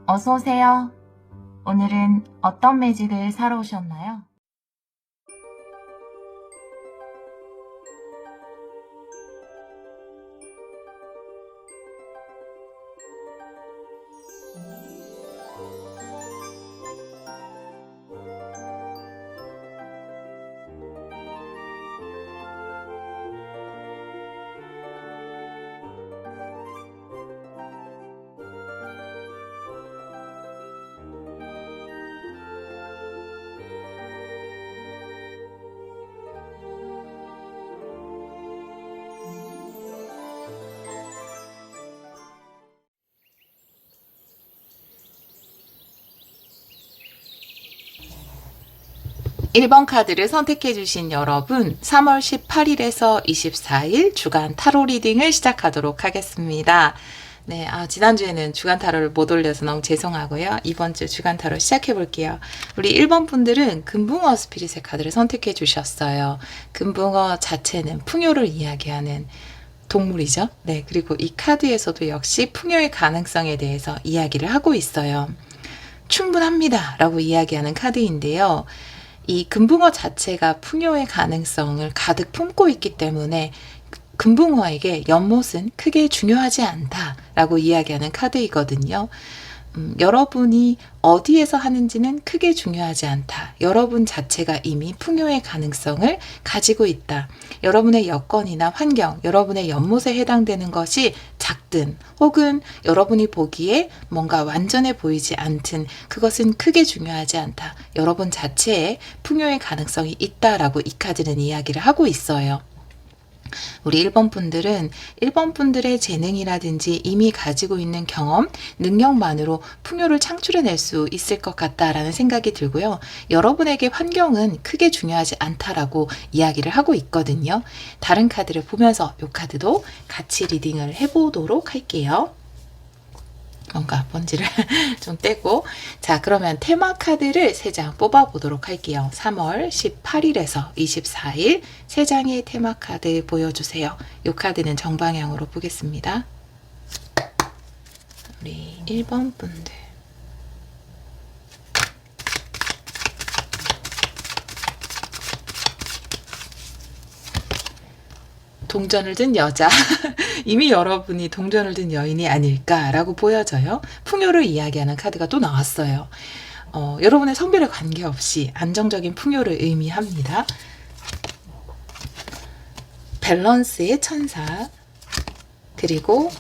어서 오세요. 오늘은 어떤 매직을 사러 오셨나요? 일 번 카드를 선택해 주신 여러분, 3월 18일에서 24일 주간 타로 리딩을 시작하도록 하겠습니다. 네, 지난주에는 주간 타로를 못 올려서 너무 죄송하고요. 이번 주 주간 타로 시작해 볼게요. 우리 1번 분들은 금붕어 스피릿의 카드를 선택해 주셨어요. 금붕어 자체는 풍요를 이야기하는 동물이죠. 네, 그리고 이 카드에서도 역시 풍요의 가능성에 대해서 이야기를 하고 있어요. 충분합니다 라고 이야기하는 카드인데요. 이 금붕어 자체가 풍요의 가능성을 가득 품고 있기 때문에 금붕어에게 연못은 크게 중요하지 않다라고 이야기하는 카드이거든요. 여러분이 어디에서 하는지는 크게 중요하지 않다. 여러분 자체가 이미 풍요의 가능성을 가지고 있다. 여러분의 여건이나 환경, 여러분의 연못에 해당되는 것이 작든 혹은 여러분이 보기에 뭔가 완전해 보이지 않든 그것은 크게 중요하지 않다. 여러분 자체에 풍요의 가능성이 있다라고 이 카드는 이야기를 하고 있어요. 우리 1번 분들은 1번 분들의 재능이라든지 이미 가지고 있는 경험, 능력만으로 풍요를 창출해낼 수 있을 것 같다라는 생각이 들고요. 여러분에게 환경은 크게 중요하지 않다라고 이야기를 하고 있거든요. 다른 카드를 보면서 이 카드도 같이 리딩을 해보도록 할게요. 뭔가 번지를 좀 떼고, 자, 그러면 테마 카드를 3장 뽑아 보도록 할게요. 3월 18일에서 24일 3장의 테마 카드 보여주세요. 이 카드는 정방향으로 보겠습니다. 우리 1번 분들, 동전을 든 여자. 이미 여러분이 동전을 든 여인이 아닐까라고 보여져요. 풍요를 이야기하는 카드가 또 나왔어요. 여러분의 성별에 관계없이 안정적인 풍요를 의미합니다. 밸런스의 천사, 그리고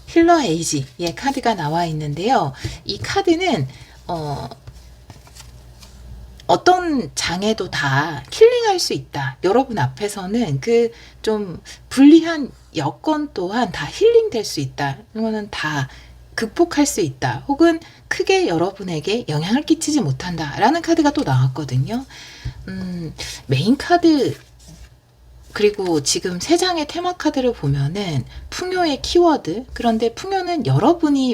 힐러 에이지의 카드가 나와 있는데요. 이 카드는 어떤 장애도 다 힐링할 수 있다. 여러분 앞에서는 그 좀 불리한 여건 또한 다 힐링될 수 있다. 이거는 다 극복할 수 있다. 혹은 크게 여러분에게 영향을 끼치지 못한다. 라는 카드가 또 나왔거든요. 메인 카드, 그리고 지금 3장의 테마 카드를 보면은 풍요의 키워드, 그런데 풍요는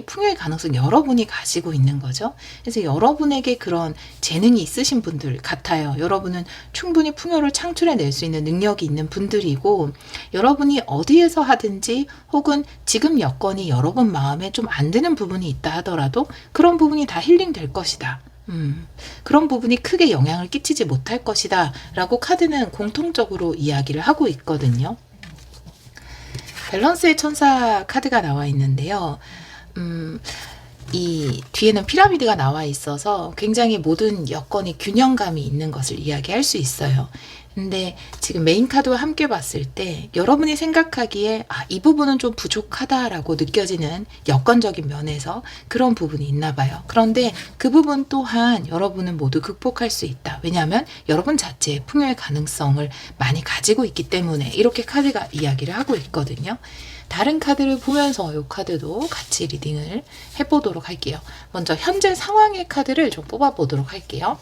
풍요의 가능성 여러분이 가지고 있는 거죠. 그래서 여러분에게 그런 재능이 있으신 분들 같아요. 여러분은 충분히 풍요를 창출해낼 수 있는 능력이 있는 분들이고, 여러분이 어디에서 하든지 혹은 지금 여건이 여러분 마음에 좀 안 드는 부분이 있다 하더라도 그런 부분이 다 힐링될 것이다. 그런 부분이 크게 영향을 끼치지 못할 것이다 라고 카드는 공통적으로 이야기를 하고 있거든요. 밸런스의 천사 카드가 나와 있는데요. 이 뒤에는 피라미드가 나와 있어서 굉장히 모든 여건이 균형감이 있는 것을 이야기할 수 있어요. 근데 지금 메인 카드와 함께 봤을 때 여러분이 생각하기에 이 부분은 좀 부족하다라고 느껴지는 여건적인 면에서 그런 부분이 있나 봐요. 그런데 그 부분 또한 여러분은 모두 극복할 수 있다. 왜냐하면 여러분 자체의 풍요의 가능성을 많이 가지고 있기 때문에 이렇게 카드가 이야기를 하고 있거든요. 다른 카드를 보면서 이 카드도 같이 리딩을 해보도록 할게요. 먼저 현재 상황의 카드를 좀 뽑아보도록 할게요.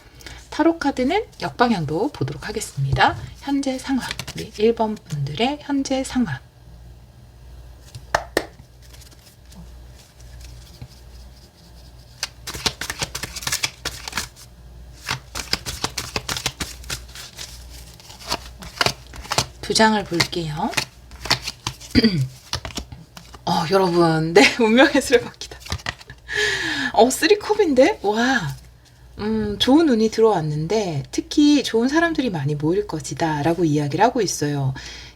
타로 카드는 역방향도 보도록 하겠습니다. 현재 상황, 우리 1번 분들의 현재 상황. 두 장을 볼게요. 여러분, 네, 운명의 수레바퀴다. 쓰리컵인데? 와. 좋은 운이 들어왔는데 특히 좋은 사람들이 많이 모일 것이다 라고 이야기를 하고 있어요.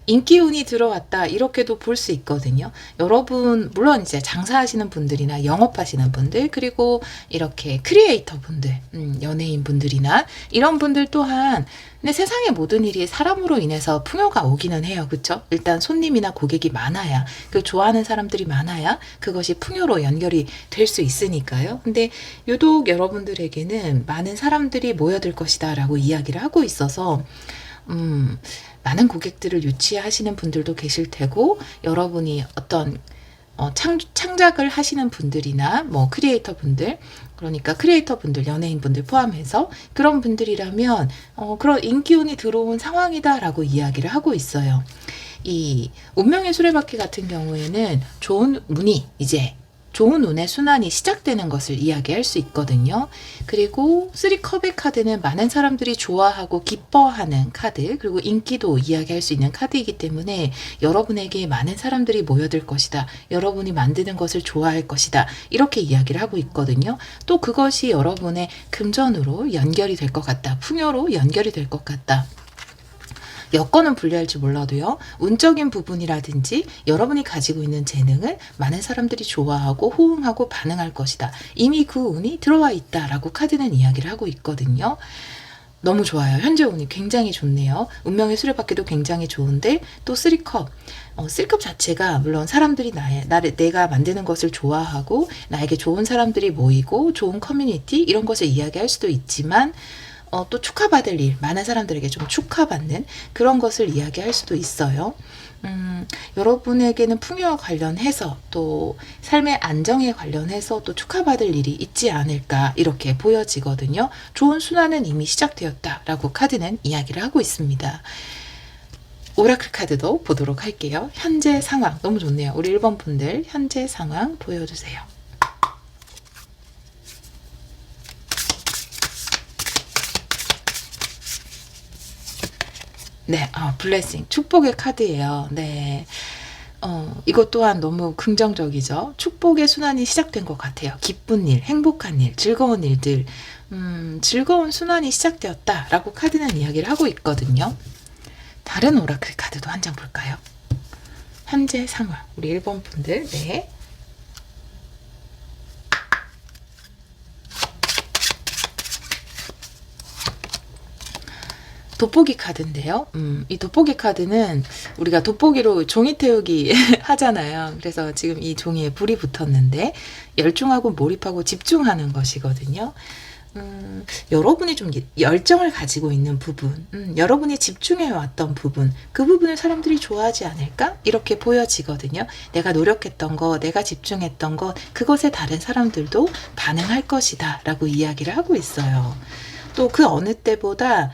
인기 운이 들어왔다 이렇게도 볼 수 있거든요. 여러분 물론 이제 장사하시는 분들이나 영업하시는 분들 그리고 이렇게 크리에이터 분들 연예인 분들이나 이런 분들 또한 근데 세상의 모든 일이 사람으로 인해서 풍요가 오기는 해요. 그쵸? 일단 손님이나 고객이 많아야 그 좋아하는 사람들이 많아야 그것이 풍요로 연결이 될 수 있으니까요. 근데 유독 여러분들에게는 많은 사람들이 모여들 것이다 라고 이야기를 하고 있어서 많은 고객들을 유치하시는 분들도 계실 테고 여러분이 어떤 창작을 하시는 분들이나 뭐 크리에이터 분들 그러니까 크리에이터 분들 연예인 분들 포함해서 그런 분들이라면 그런 인기운이 들어온 상황이다 라고 이야기를 하고 있어요. 이 운명의 수레바퀴 같은 경우에는 좋은 운이 이제 좋은 운의 순환이 시작되는 것을 이야기할 수 있거든요. 그리고 3컵의 카드는 많은 사람들이 좋아하고 기뻐하는 카드 그리고 인기도 이야기할 수 있는 카드이기 때문에 여러분에게 많은 사람들이 모여들 것이다. 여러분이 만드는 것을 좋아할 것이다. 이렇게 이야기를 하고 있거든요. 또 그것이 여러분의 금전으로 연결이 될 것 같다. 풍요로 연결이 될 것 같다. 여건은 불리할지 몰라도요. 운적인 부분이라든지 여러분이 가지고 있는 재능을 많은 사람들이 좋아하고 호응하고 반응할 것이다. 이미 그 운이 들어와 있다라고 카드는 이야기를 하고 있거든요. 너무 좋아요. 현재 운이 굉장히 좋네요. 운명의 수레바퀴도 굉장히 좋은데 또 3컵. 3컵 자체가 물론 사람들이 내가 만드는 것을 좋아하고 나에게 좋은 사람들이 모이고 좋은 커뮤니티 이런 것을 이야기할 수도 있지만 또 축하받을 일, 많은 사람들에게 좀 축하받는 그런 것을 이야기할 수도 있어요. 여러분에게는 풍요와 관련해서 또 삶의 안정에 관련해서 또 축하받을 일이 있지 않을까 이렇게 보여지거든요. 좋은 순환은 이미 시작되었다라고 카드는 이야기를 하고 있습니다. 오라클 카드도 보도록 할게요. 현재 상황 너무 좋네요. 우리 1번 분들 현재 상황 보여주세요. 네, 블레싱, 축복의 카드예요. 네, 이것 또한 너무 긍정적이죠. 축복의 순환이 시작된 것 같아요. 기쁜 일, 행복한 일, 즐거운 일들, 즐거운 순환이 시작되었다라고 카드는 이야기를 하고 있거든요. 다른 오라클 카드도 한 장 볼까요? 현재 상황, 우리 1번 분들, 네. 돋보기 카드인데요. 이 돋보기 카드는 우리가 돋보기로 종이 태우기 하잖아요. 그래서 지금 이 종이에 불이 붙었는데 열중하고 몰입하고 집중하는 것이거든요. 여러분이 좀 열정을 가지고 있는 부분, 여러분이 집중해 왔던 부분, 그 부분을 사람들이 좋아하지 않을까? 이렇게 보여지거든요. 내가 노력했던 것, 내가 집중했던 것, 그것에 다른 사람들도 반응할 것이다 라고 이야기를 하고 있어요. 또 그 어느 때보다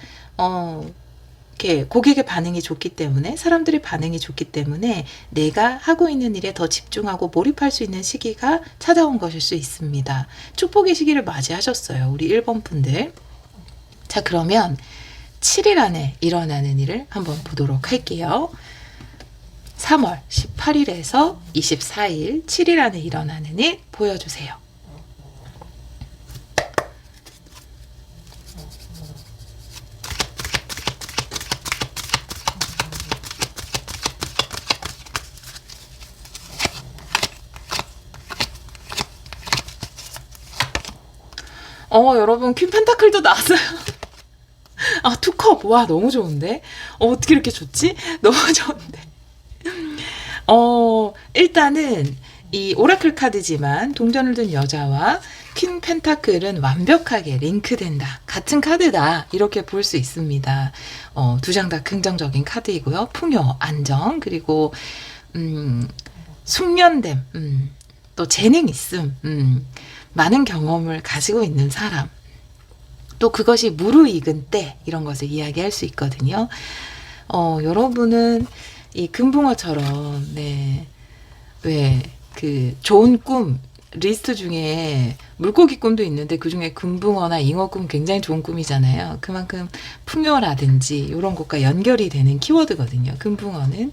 이렇게 고객의 반응이 좋기 때문에 사람들의 반응이 좋기 때문에 내가 하고 있는 일에 더 집중하고 몰입할 수 있는 시기가 찾아온 것일 수 있습니다. 축복의 시기를 맞이하셨어요. 우리 1번 분들. 자, 그러면 7일 안에 일어나는 일을 한번 보도록 할게요. 3월 18일에서 24일 7일 안에 일어나는 일 보여주세요. 여러분 퀸 펜타클도 나왔어요. 투컵. 와, 너무 좋은데? 어떻게 이렇게 좋지? 너무 좋은데. 일단은 이 오라클 카드지만 동전을 든 여자와 퀸 펜타클은 완벽하게 링크된다. 같은 카드다. 이렇게 볼 수 있습니다. 두 장 다 긍정적인 카드이고요. 풍요, 안정, 그리고 숙련됨, 또 재능 있음, 많은 경험을 가지고 있는 사람, 또 그것이 무르익은 때 이런 것을 이야기할 수 있거든요. 여러분은 이 금붕어처럼 네, 왜 그 좋은 꿈 리스트 중에 물고기 꿈도 있는데 그 중에 금붕어나 잉어 꿈 굉장히 좋은 꿈이잖아요. 그만큼 풍요라든지 이런 것과 연결이 되는 키워드거든요. 금붕어는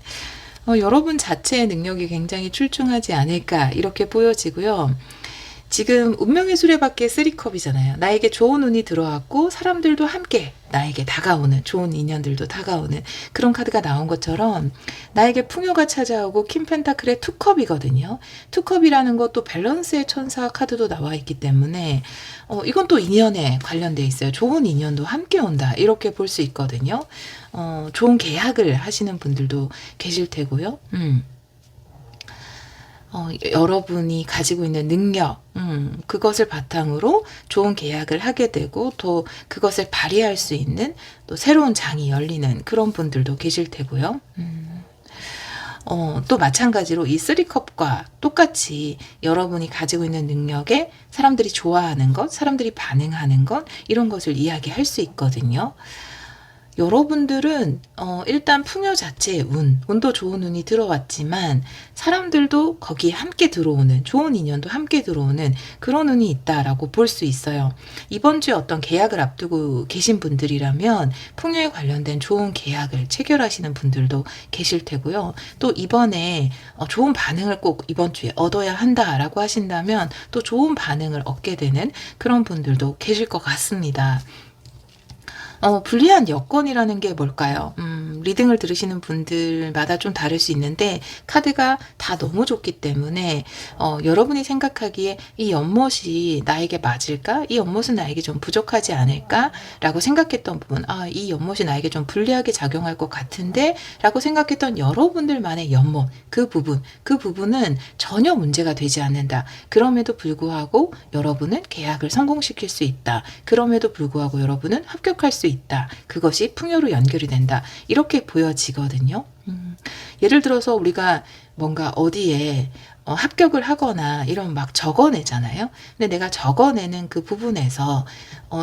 여러분 자체의 능력이 굉장히 출중하지 않을까 이렇게 보여지고요. 지금 운명의 수레바퀴 3컵이잖아요. 나에게 좋은 운이 들어왔고 사람들도 함께 나에게 다가오는, 좋은 인연들도 다가오는 그런 카드가 나온 것처럼 나에게 풍요가 찾아오고 킹 펜타클의 투컵이거든요. 투컵이라는 것도 밸런스의 천사 카드도 나와 있기 때문에 이건 또 인연에 관련돼 있어요. 좋은 인연도 함께 온다, 이렇게 볼 수 있거든요. 좋은 계약을 하시는 분들도 계실 테고요. 여러분이 가지고 있는 능력, 그것을 바탕으로 좋은 계약을 하게 되고 또 그것을 발휘할 수 있는 또 새로운 장이 열리는 그런 분들도 계실 테고요. 또 마찬가지로 이 3컵과 똑같이 여러분이 가지고 있는 능력에 사람들이 좋아하는 것, 사람들이 반응하는 것, 이런 것을 이야기할 수 있거든요. 여러분들은 일단 풍요 자체의 운도 좋은 운이 들어왔지만 사람들도 거기에 함께 들어오는, 좋은 인연도 함께 들어오는 그런 운이 있다라고 볼 수 있어요. 이번 주에 어떤 계약을 앞두고 계신 분들이라면 풍요에 관련된 좋은 계약을 체결하시는 분들도 계실 테고요. 또 이번에 좋은 반응을 꼭 이번 주에 얻어야 한다라고 하신다면 또 좋은 반응을 얻게 되는 그런 분들도 계실 것 같습니다. 불리한 여건이라는 게 뭘까요? 리딩을 들으시는 분들마다 좀 다를 수 있는데 카드가 다 너무 좋기 때문에 여러분이 생각하기에 이 연못이 나에게 맞을까? 이 연못은 나에게 좀 부족하지 않을까? 라고 생각했던 부분, 이 연못이 나에게 좀 불리하게 작용할 것 같은데? 라고 생각했던 여러분들만의 연못, 그 부분은 전혀 문제가 되지 않는다. 그럼에도 불구하고 여러분은 계약을 성공시킬 수 있다. 그럼에도 불구하고 여러분은 합격할 수 있다. 그것이 풍요로 연결이 된다. 이렇게 보여지거든요. 예를 들어서 우리가 뭔가 어디에 합격을 하거나 이런 막 적어내잖아요. 근데 내가 적어내는 그 부분에서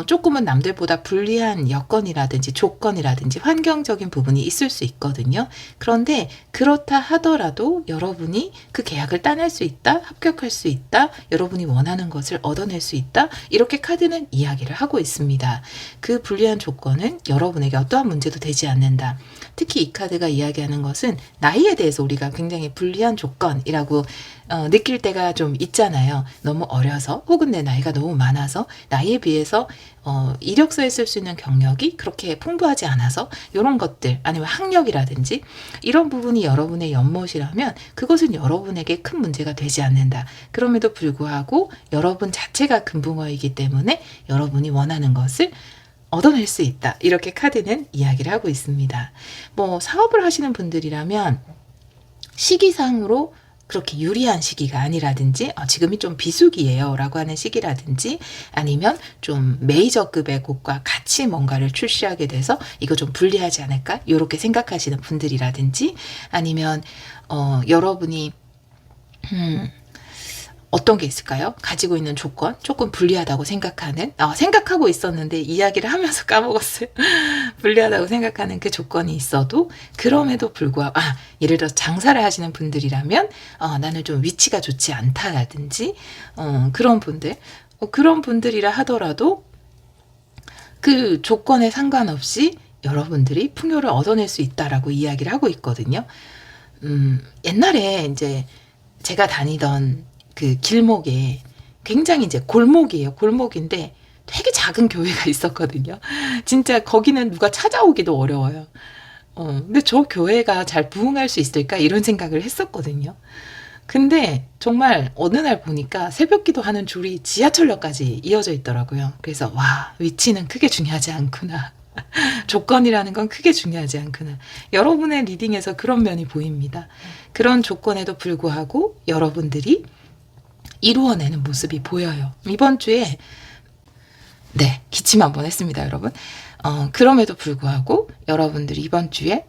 조금은 남들보다 불리한 여건이라든지 조건이라든지 환경적인 부분이 있을 수 있거든요. 그런데 그렇다 하더라도 여러분이 그 계약을 따낼 수 있다, 합격할 수 있다, 여러분이 원하는 것을 얻어낼 수 있다, 이렇게 카드는 이야기를 하고 있습니다. 그 불리한 조건은 여러분에게 어떠한 문제도 되지 않는다. 특히 이 카드가 이야기하는 것은 나이에 대해서 우리가 굉장히 불리한 조건이라고 느낄 때가 좀 있잖아요. 너무 어려서 혹은 내 나이가 너무 많아서 나이에 비해서 이력서에 쓸 수 있는 경력이 그렇게 풍부하지 않아서 이런 것들, 아니면 학력이라든지 이런 부분이 여러분의 연못이라면 그것은 여러분에게 큰 문제가 되지 않는다. 그럼에도 불구하고 여러분 자체가 금붕어이기 때문에 여러분이 원하는 것을 얻어낼 수 있다. 이렇게 카드는 이야기를 하고 있습니다. 뭐 사업을 하시는 분들이라면 시기상으로 그렇게 유리한 시기가 아니라든지 지금이 좀 비수기예요 라고 하는 시기라든지, 아니면 좀 메이저급의 곡과 같이 뭔가를 출시하게 돼서 이거 좀 불리하지 않을까 이렇게 생각하시는 분들이라든지, 아니면 여러분이 어떤 게 있을까요? 가지고 있는 조건, 조금 불리하다고 생각하는, 생각하고 있었는데 이야기를 하면서 까먹었어요. 불리하다고 생각하는 그 조건이 있어도 그럼에도 불구하고, 예를 들어 장사를 하시는 분들이라면 나는 좀 위치가 좋지 않다라든지 그런 분들, 그런 분들이라 하더라도 그 조건에 상관없이 여러분들이 풍요를 얻어낼 수 있다라고 이야기를 하고 있거든요. 옛날에 이제 제가 다니던 그 길목에 굉장히 이제 골목이에요. 골목인데 되게 작은 교회가 있었거든요. 진짜 거기는 누가 찾아오기도 어려워요. 근데 저 교회가 잘 부흥할 수 있을까? 이런 생각을 했었거든요. 근데 정말 어느 날 보니까 새벽 기도하는 줄이 지하철역까지 이어져 있더라고요. 그래서 와, 위치는 크게 중요하지 않구나. 조건이라는 건 크게 중요하지 않구나. 여러분의 리딩에서 그런 면이 보입니다. 그런 조건에도 불구하고 여러분들이 이루어내는 모습이 보여요. 이번 주에 기침 한번 했습니다, 여러분. 그럼에도 불구하고 여러분들이 이번 주에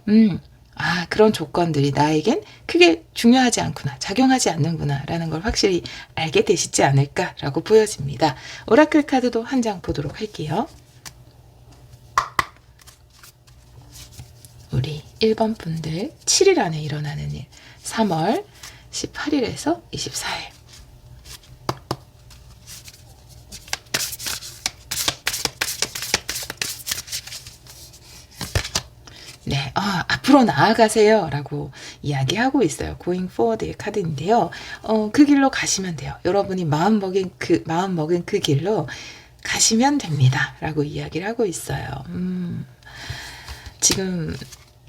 그런 조건들이 나에겐 크게 중요하지 않구나, 작용하지 않는구나 라는 걸 확실히 알게 되시지 않을까라고 보여집니다. 오라클 카드도 한 장 보도록 할게요. 우리 1번 분들 7일 안에 일어나는 일, 3월 18일에서 24일. 앞으로 나아가세요 라고 이야기하고 있어요. Going forward의 카드인데요. 그 길로 가시면 돼요. 여러분이 마음먹은 그 길로 가시면 됩니다 라고 이야기를 하고 있어요. 지금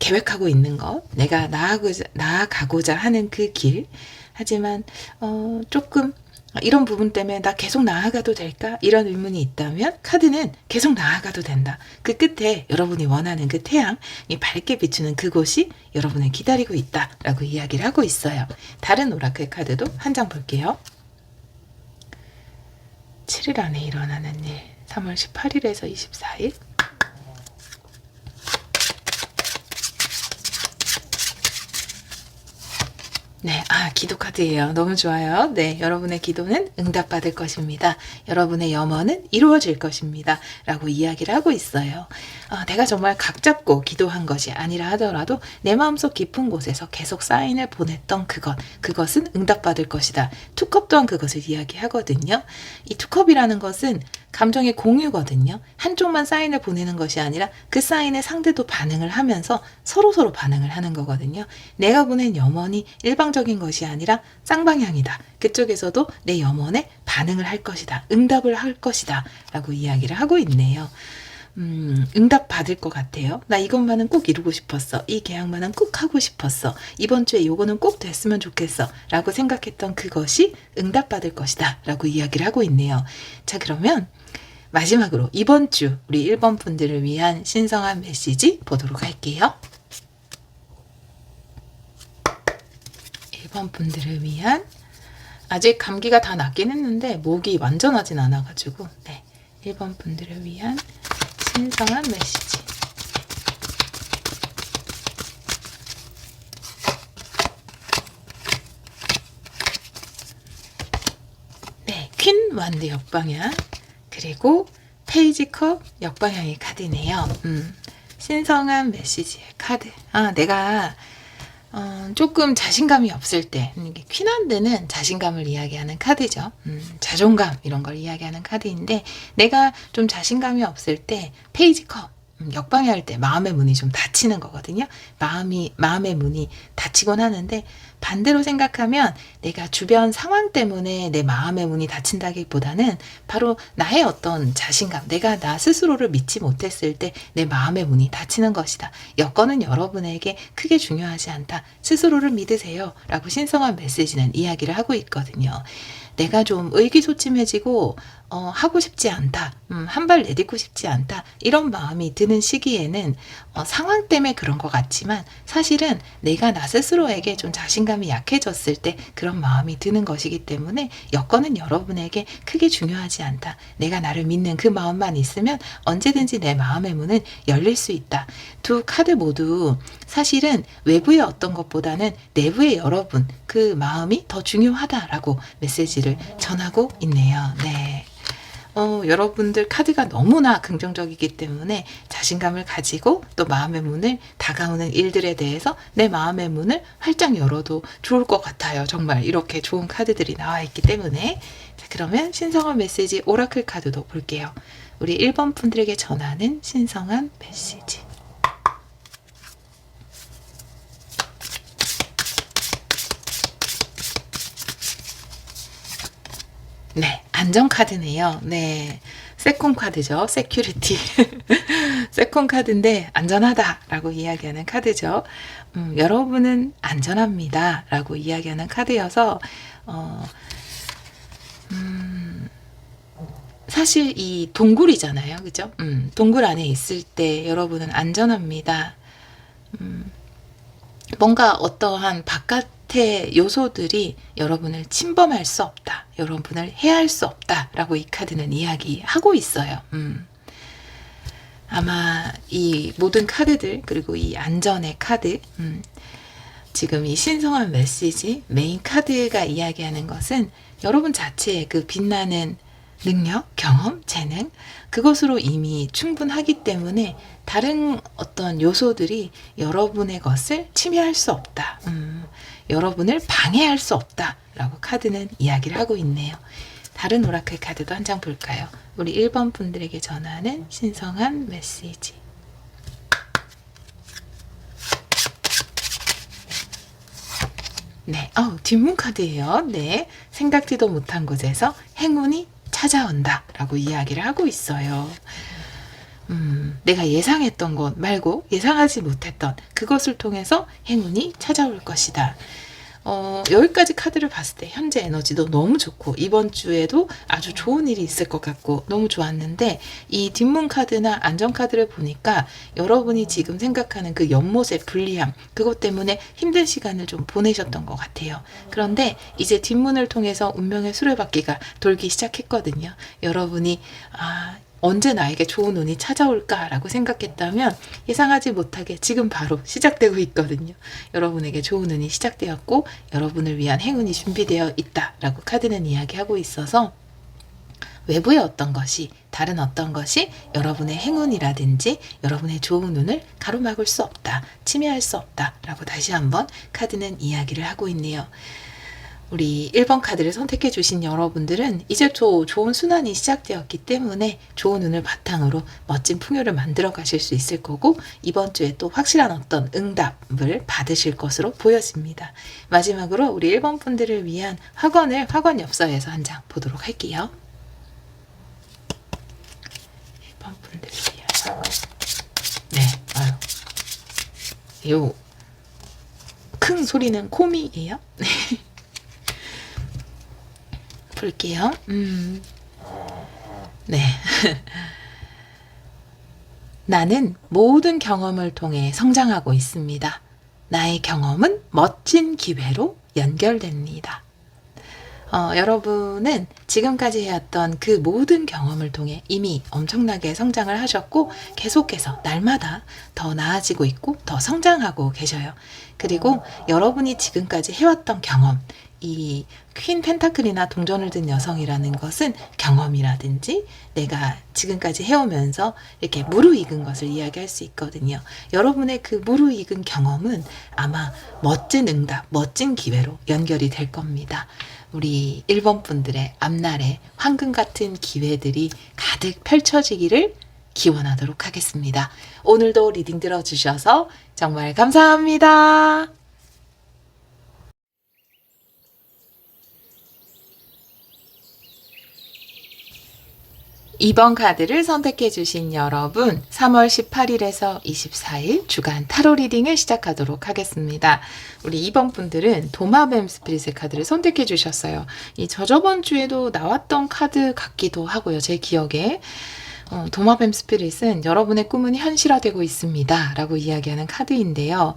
계획하고 있는 것, 내가 나아가고자 하는 그 길, 하지만 조금 이런 부분 때문에 나 계속 나아가도 될까? 이런 의문이 있다면 카드는 계속 나아가도 된다. 그 끝에 여러분이 원하는 그 태양이 밝게 비추는 그곳이 여러분을 기다리고 있다 라고 이야기를 하고 있어요. 다른 오라클 카드도 한 장 볼게요. 7일 안에 일어나는 일, 3월 18일에서 24일. 네, 기도 카드예요. 너무 좋아요. 네, 여러분의 기도는 응답받을 것입니다. 여러분의 염원은 이루어질 것입니다. 라고 이야기를 하고 있어요. 내가 정말 각 잡고 기도한 것이 아니라 하더라도 내 마음속 깊은 곳에서 계속 사인을 보냈던 그것은 응답받을 것이다. 투컵 또한 그것을 이야기하거든요. 이 투컵이라는 것은 감정의 공유거든요. 한쪽만 사인을 보내는 것이 아니라 그 사인에 상대도 반응을 하면서 서로 반응을 하는 거거든요. 내가 보낸 염원이 일방적인 것이 아니라 쌍방향이다. 그쪽에서도 내 염원에 반응을 할 것이다. 응답을 할 것이다. 라고 이야기를 하고 있네요. 응답 받을 것 같아요. 나 이것만은 꼭 이루고 싶었어. 이 계약만은 꼭 하고 싶었어. 이번 주에 요거는 꼭 됐으면 좋겠어. 라고 생각했던 그것이 응답 받을 것이다. 라고 이야기를 하고 있네요. 자, 그러면 마지막으로 이번 주 우리 1번 분들을 위한 신성한 메시지 보도록 할게요. 1번 분들을 위한, 아직 감기가 다 낫긴 했는데 목이 완전하진 않아가지고, 네, 1번 분들을 위한 신성한 메시지. 네, 퀸 완드 역방향, 그리고 페이지 컵 역방향의 카드네요. 신성한 메시지의 카드. 내가 조금 자신감이 없을 때, 퀸한드는 자신감을 이야기하는 카드죠. 자존감 이런 걸 이야기하는 카드인데, 내가 좀 자신감이 없을 때 페이지 컵 역방향할 때 마음의 문이 좀 닫히는 거거든요. 마음의 문이 닫히곤 하는데, 반대로 생각하면 내가 주변 상황 때문에 내 마음의 문이 닫힌다기보다는 바로 나의 어떤 자신감, 내가 나 스스로를 믿지 못했을 때 내 마음의 문이 닫히는 것이다. 여건은 여러분에게 크게 중요하지 않다. 스스로를 믿으세요. 라고 신성한 메시지는 이야기를 하고 있거든요. 내가 좀 의기소침해지고 하고 싶지 않다. 한 발 내딛고 싶지 않다. 이런 마음이 드는 시기에는 상황 때문에 그런 것 같지만 사실은 내가 나 스스로에게 좀 자신감이 약해졌을 때 그런 마음이 드는 것이기 때문에 여건은 여러분에게 크게 중요하지 않다. 내가 나를 믿는 그 마음만 있으면 언제든지 내 마음의 문은 열릴 수 있다. 두 카드 모두 사실은 외부의 어떤 것보다는 내부의 여러분 그 마음이 더 중요하다라고 메시지를 전하고 있네요. 네. 여러분들 카드가 너무나 긍정적이기 때문에 자신감을 가지고 또 마음의 문을 다가오는 일들에 대해서 내 마음의 문을 활짝 열어도 좋을 것 같아요. 정말 이렇게 좋은 카드들이 나와 있기 때문에. 자, 그러면 신성한 메시지 오라클 카드도 볼게요. 우리 1번 분들에게 전하는 신성한 메시지. 네, 안전 카드네요. 네, 세컨 카드죠. 세큐리티. 세컨 카드인데 안전하다라고 이야기하는 카드죠. 여러분은 안전합니다라고 이야기하는 카드여서 사실 이 동굴이잖아요, 그죠? 동굴 안에 있을 때 여러분은 안전합니다. 뭔가 어떠한 바깥의 요소들이 여러분을 침범할 수 없다. 여러분을 해할 수 없다라고 이 카드는 이야기하고 있어요. 아마 이 모든 카드들 그리고 이 안전의 카드 지금 이 신성한 메시지 메인 카드가 이야기하는 것은 여러분 자체의 그 빛나는 능력, 경험, 재능 그것으로 이미 충분하기 때문에 다른 어떤 요소들이 여러분의 것을 침해할 수 없다. 여러분을 방해할 수 없다라고 카드는 이야기를 하고 있네요. 다른 오라클 카드도 한 장 볼까요? 우리 1번 분들에게 전하는 신성한 메시지. 네, 뒷문 카드예요. 네, 생각지도 못한 곳에서 행운이 찾아온다 라고 이야기를 하고 있어요. 내가 예상했던 것 말고 예상하지 못했던 그것을 통해서 행운이 찾아올 것이다. 여기까지 카드를 봤을 때 현재 에너지도 너무 좋고 이번 주에도 아주 좋은 일이 있을 것 같고 너무 좋았는데, 이 뒷문 카드나 안전 카드를 보니까 여러분이 지금 생각하는 그 연못의 불리함, 그것 때문에 힘든 시간을 좀 보내셨던 것 같아요. 그런데 이제 뒷문을 통해서 운명의 수레바퀴가 돌기 시작했거든요. 여러분이 언제 나에게 좋은 운이 찾아올까라고 생각했다면 예상하지 못하게 지금 바로 시작되고 있거든요. 여러분에게 좋은 운이 시작되었고 여러분을 위한 행운이 준비되어 있다라고 카드는 이야기하고 있어서, 외부의 어떤 것이, 다른 어떤 것이 여러분의 행운이라든지 여러분의 좋은 운을 가로막을 수 없다, 침해할 수 없다라고 다시 한번 카드는 이야기를 하고 있네요. 우리 1번 카드를 선택해 주신 여러분들은 이제 좋은 순환이 시작되었기 때문에 좋은 운을 바탕으로 멋진 풍요를 만들어 가실 수 있을 거고, 이번 주에 또 확실한 어떤 응답을 받으실 것으로 보여집니다. 마지막으로 우리 1번 분들을 위한 화권 엽서에서 한 장 보도록 할게요. 1번 분들을 위한 네, 요 큰 소리는 코미예요. 볼게요. 네. 나는 모든 경험을 통해 성장하고 있습니다. 나의 경험은 멋진 기회로 연결됩니다. 여러분은 지금까지 해왔던 그 모든 경험을 통해 이미 엄청나게 성장을 하셨고 계속해서 날마다 더 나아지고 있고 더 성장하고 계셔요. 그리고 여러분이 지금까지 해왔던 경험, 이 퀸 펜타클이나 동전을 든 여성이라는 것은 경험이라든지 내가 지금까지 해오면서 이렇게 무르익은 것을 이야기할 수 있거든요. 여러분의 그 무르익은 경험은 아마 멋진 응답, 멋진 기회로 연결이 될 겁니다. 우리 1번 분들의 앞날에 황금 같은 기회들이 가득 펼쳐지기를 기원하도록 하겠습니다. 오늘도 리딩 들어주셔서 정말 감사합니다. 2번 카드를 선택해 주신 여러분, 3월 18일에서 24일 주간 타로 리딩을 시작하도록 하겠습니다. 우리 2번 분들은 도마뱀 스피릿의 카드를 선택해 주셨어요. 이 저번 주에도 나왔던 카드 같기도 하고요. 제 기억에. 도마뱀 스피릿은 여러분의 꿈은 현실화되고 있습니다 라고 이야기하는 카드인데요.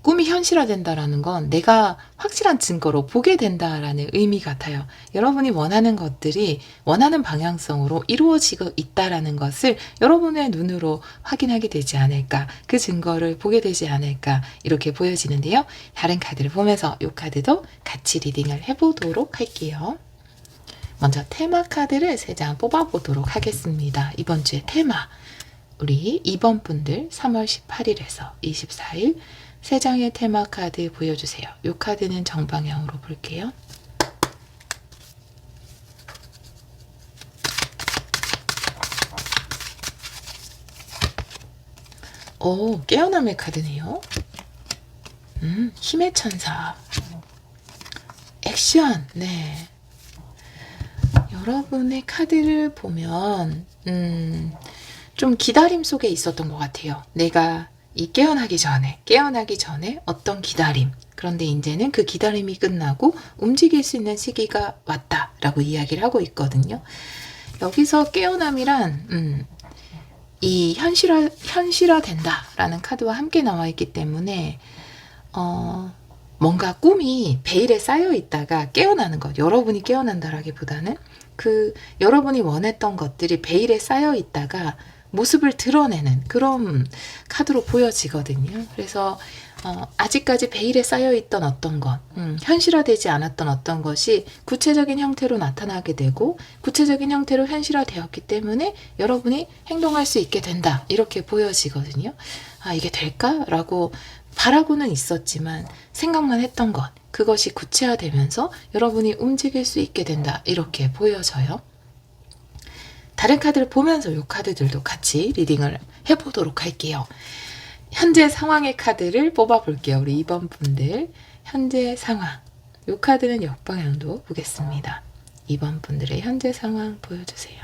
꿈이 현실화된다라는 건 내가 확실한 증거로 보게 된다라는 의미 같아요. 여러분이 원하는 것들이 원하는 방향성으로 이루어지고 있다라는 것을 여러분의 눈으로 확인하게 되지 않을까, 그 증거를 보게 되지 않을까, 이렇게 보여지는데요. 다른 카드를 보면서 이 카드도 같이 리딩을 해보도록 할게요. 먼저 테마 카드를 3장 뽑아보도록 하겠습니다. 이번 주의 테마, 우리 2번 분들 3월 18일에서 24일 3장의 테마 카드 보여주세요. 이 카드는 정방향으로 볼게요. 오, 깨어남의 카드네요. 힘의 천사. 액션. 네. 여러분의 카드를 보면 좀 기다림 속에 있었던 것 같아요. 내가 이 깨어나기 전에 어떤 기다림, 그런데 이제는 그 기다림이 끝나고 움직일 수 있는 시기가 왔다라고 이야기를 하고 있거든요. 여기서 깨어남이란 이 현실화된다라는 카드와 함께 나와 있기 때문에 뭔가 꿈이 베일에 쌓여 있다가 깨어나는 것, 여러분이 깨어난다라기보다는 그 여러분이 원했던 것들이 베일에 쌓여 있다가 모습을 드러내는 그런 카드로 보여지거든요. 그래서 아직까지 베일에 쌓여있던 어떤 것, 현실화되지 않았던 어떤 것이 구체적인 형태로 나타나게 되고 구체적인 형태로 현실화되었기 때문에 여러분이 행동할 수 있게 된다, 이렇게 보여지거든요. 이게 될까? 라고 바라고는 있었지만 생각만 했던 것, 그것이 구체화되면서 여러분이 움직일 수 있게 된다, 이렇게 보여져요. 다른 카드를 보면서 이 카드들도 같이 리딩을 해보도록 할게요. 현재 상황의 카드를 뽑아볼게요. 우리 2번 분들. 현재 상황. 이 카드는 역방향도 보겠습니다. 2번 분들의 현재 상황 보여주세요.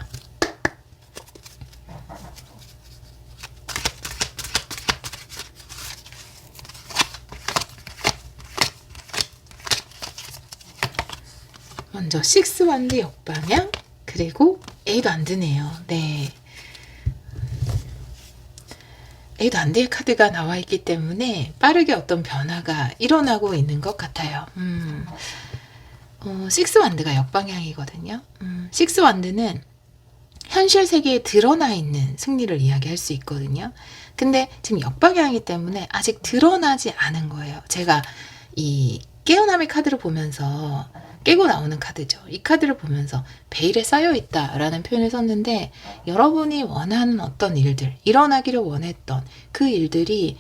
먼저 6 완드 역방향, 그리고 8 완드네요. 네. 8 완드의 카드가 나와 있기 때문에 빠르게 어떤 변화가 일어나고 있는 것 같아요. 6 완드가 역방향이거든요. 6 완드는 현실 세계에 드러나 있는 승리를 이야기할 수 있거든요. 근데 지금 역방향이기 때문에 아직 드러나지 않은 거예요. 제가 이 깨어남의 카드를 보면서 깨고 나오는 카드죠. 이 카드를 보면서 베일에 쌓여 있다라는 표현을 썼는데, 여러분이 원하는 어떤 일들, 일어나기를 원했던 그 일들이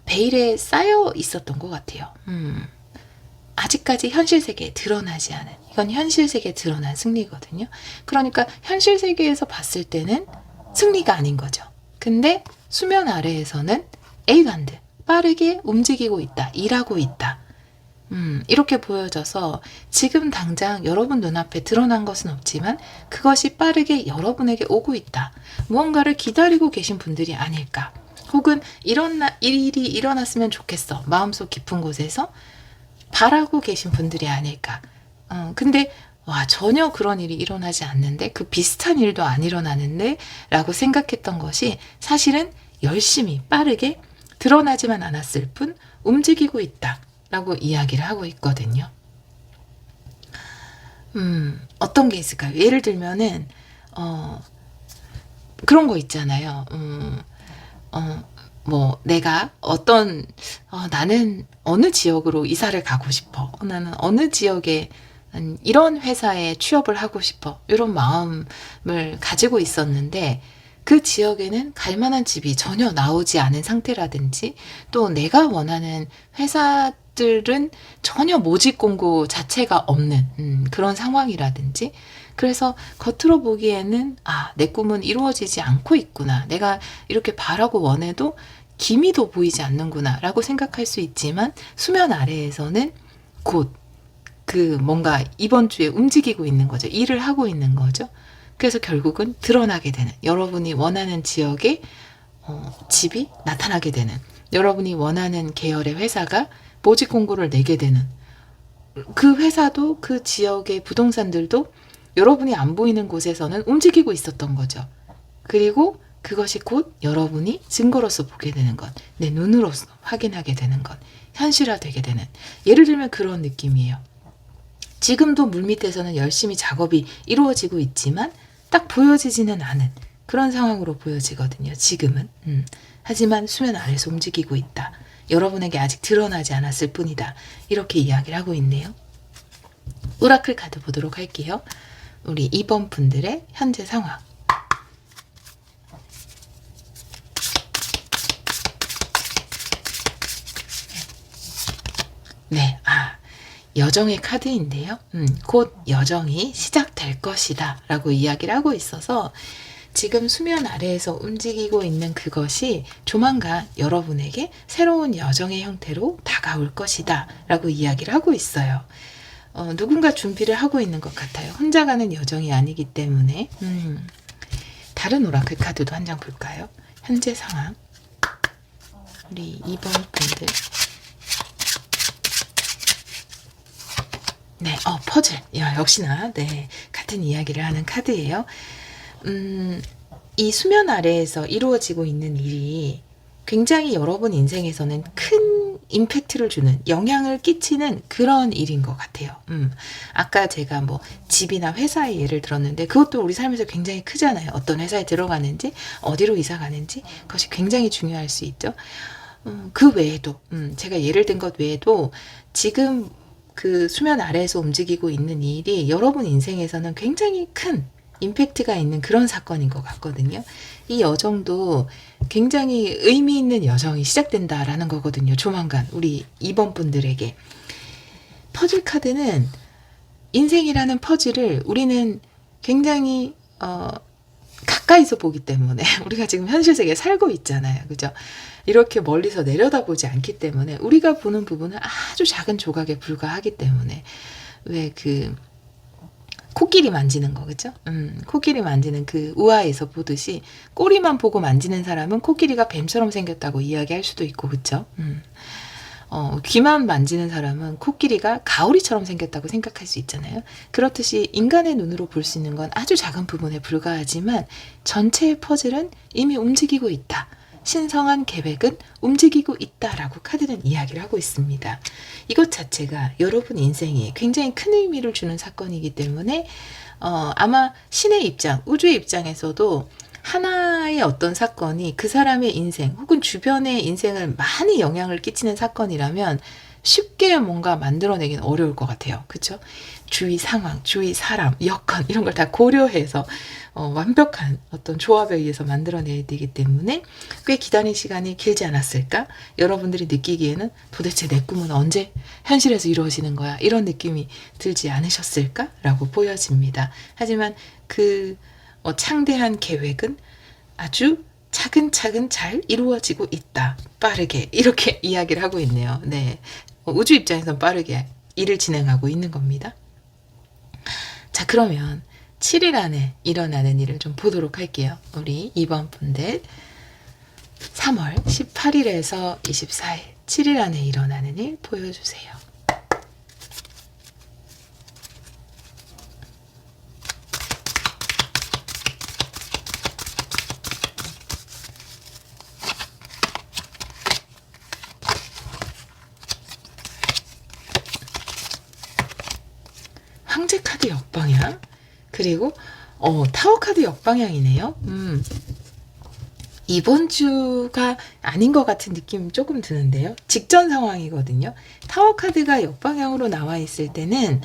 베일에 쌓여 있었던 것 같아요. 아직까지 현실 세계에 드러나지 않은, 이건 현실 세계에 드러난 승리거든요. 그러니까 현실 세계에서 봤을 때는 승리가 아닌 거죠. 근데 수면 아래에서는 에이반드, 빠르게 움직이고 있다, 일하고 있다. 이렇게 보여져서 지금 당장 여러분 눈앞에 드러난 것은 없지만 그것이 빠르게 여러분에게 오고 있다. 무언가를 기다리고 계신 분들이 아닐까. 혹은 일이 일어났으면 좋겠어. 마음속 깊은 곳에서 바라고 계신 분들이 아닐까. 근데 전혀 그런 일이 일어나지 않는데, 그 비슷한 일도 안 일어나는데 라고 생각했던 것이 사실은 열심히 빠르게 드러나지만 않았을 뿐 움직이고 있다 라고 이야기를 하고 있거든요. 어떤 게 있을까요? 예를 들면은 그런 거 있잖아요. 뭐 내가 나는 어느 지역으로 이사를 가고 싶어. 나는 어느 지역에 이런 회사에 취업을 하고 싶어. 이런 마음을 가지고 있었는데, 그 지역에는 갈 만한 집이 전혀 나오지 않은 상태라든지, 또 내가 원하는 회사들은 전혀 모집 공고 자체가 없는 그런 상황이라든지, 그래서 겉으로 보기에는 내 꿈은 이루어지지 않고 있구나, 내가 이렇게 바라고 원해도 기미도 보이지 않는구나 라고 생각할 수 있지만, 수면 아래에서는 곧 뭔가 이번 주에 움직이고 있는 거죠. 일을 하고 있는 거죠. 그래서 결국은 드러나게 되는, 여러분이 원하는 지역에 집이 나타나게 되는, 여러분이 원하는 계열의 회사가 모집 공고를 내게 되는, 그 회사도 그 지역의 부동산들도 여러분이 안 보이는 곳에서는 움직이고 있었던 거죠. 그리고 그것이 곧 여러분이 증거로서 보게 되는 것, 내 눈으로서 확인하게 되는 것, 현실화되게 되는, 예를 들면 그런 느낌이에요. 지금도 물밑에서는 열심히 작업이 이루어지고 있지만 딱 보여지지는 않은 그런 상황으로 보여지거든요. 지금은. 하지만 수면 아래서 움직이고 있다. 여러분에게 아직 드러나지 않았을 뿐이다. 이렇게 이야기를 하고 있네요. 오라클 카드 보도록 할게요. 우리 2번 분들의 현재 상황. 네, 여정의 카드인데요. 곧 여정이 시작될 것이다 라고 이야기를 하고 있어서, 지금 수면 아래에서 움직이고 있는 그것이 조만간 여러분에게 새로운 여정의 형태로 다가올 것이다 라고 이야기를 하고 있어요. 누군가 준비를 하고 있는 것 같아요. 혼자 가는 여정이 아니기 때문에. 다른 오라클 카드도 한 장 볼까요? 현재 상황. 우리 2번 분들. 네, 퍼즐. 역시나, 네, 같은 이야기를 하는 카드예요. 이 수면 아래에서 이루어지고 있는 일이 굉장히 여러분 인생에서는 큰 임팩트를 주는, 영향을 끼치는 그런 일인 것 같아요. 아까 제가 뭐 집이나 회사의 예를 들었는데, 그것도 우리 삶에서 굉장히 크잖아요. 어떤 회사에 들어가는지, 어디로 이사 가는지, 그것이 굉장히 중요할 수 있죠. 그 외에도, 제가 예를 든 것 외에도 지금 그 수면 아래에서 움직이고 있는 일이 여러분 인생에서는 굉장히 큰 임팩트가 있는 그런 사건인 것 같거든요. 이 여정도 굉장히 의미 있는 여정이 시작된다라는 거거든요. 조만간 우리 2번 분들에게. 퍼즐 카드는, 인생이라는 퍼즐을 우리는 굉장히 가까이서 보기 때문에 우리가 지금 현실 세계에 살고 있잖아요. 그죠? 이렇게 멀리서 내려다보지 않기 때문에 우리가 보는 부분은 아주 작은 조각에 불과하기 때문에 왜 그 코끼리 만지는 거 그죠? 코끼리 만지는 그 우화에서 보듯이 꼬리만 보고 만지는 사람은 코끼리가 뱀처럼 생겼다고 이야기할 수도 있고 그죠? 귀만 만지는 사람은 코끼리가 가오리처럼 생겼다고 생각할 수 있잖아요. 그렇듯이 인간의 눈으로 볼 수 있는 건 아주 작은 부분에 불과하지만 전체의 퍼즐은 이미 움직이고 있다. 신성한 계획은 움직이고 있다라고 카드는 이야기를 하고 있습니다. 이것 자체가 여러분 인생에 굉장히 큰 의미를 주는 사건이기 때문에 아마 신의 입장, 우주의 입장에서도 하나의 어떤 사건이 그 사람의 인생 혹은 주변의 인생을 많이 영향을 끼치는 사건이라면 쉽게 뭔가 만들어내기는 어려울 것 같아요. 그렇죠? 주위 상황, 주위 사람, 여건 이런 걸 다 고려해서 완벽한 어떤 조합에 의해서 만들어내야 되기 때문에 꽤 기다린 시간이 길지 않았을까? 여러분들이 느끼기에는 도대체 내 꿈은 언제 현실에서 이루어지는 거야? 이런 느낌이 들지 않으셨을까? 라고 보여집니다. 하지만 그 창대한 계획은 아주 차근차근 잘 이루어지고 있다. 빠르게 이렇게 이야기를 하고 있네요. 네, 우주 입장에선 빠르게 일을 진행하고 있는 겁니다. 자, 그러면 7일 안에 일어나는 일을 좀 보도록 할게요. 우리 2번 분들 3월 18일에서 24일 7일 안에 일어나는 일 보여주세요. 황제 카드 역방향, 그리고 타워 카드 역방향이네요. 이번 주가 아닌 것 같은 느낌이 조금 드는데요. 직전 상황이거든요. 타워 카드가 역방향으로 나와 있을 때는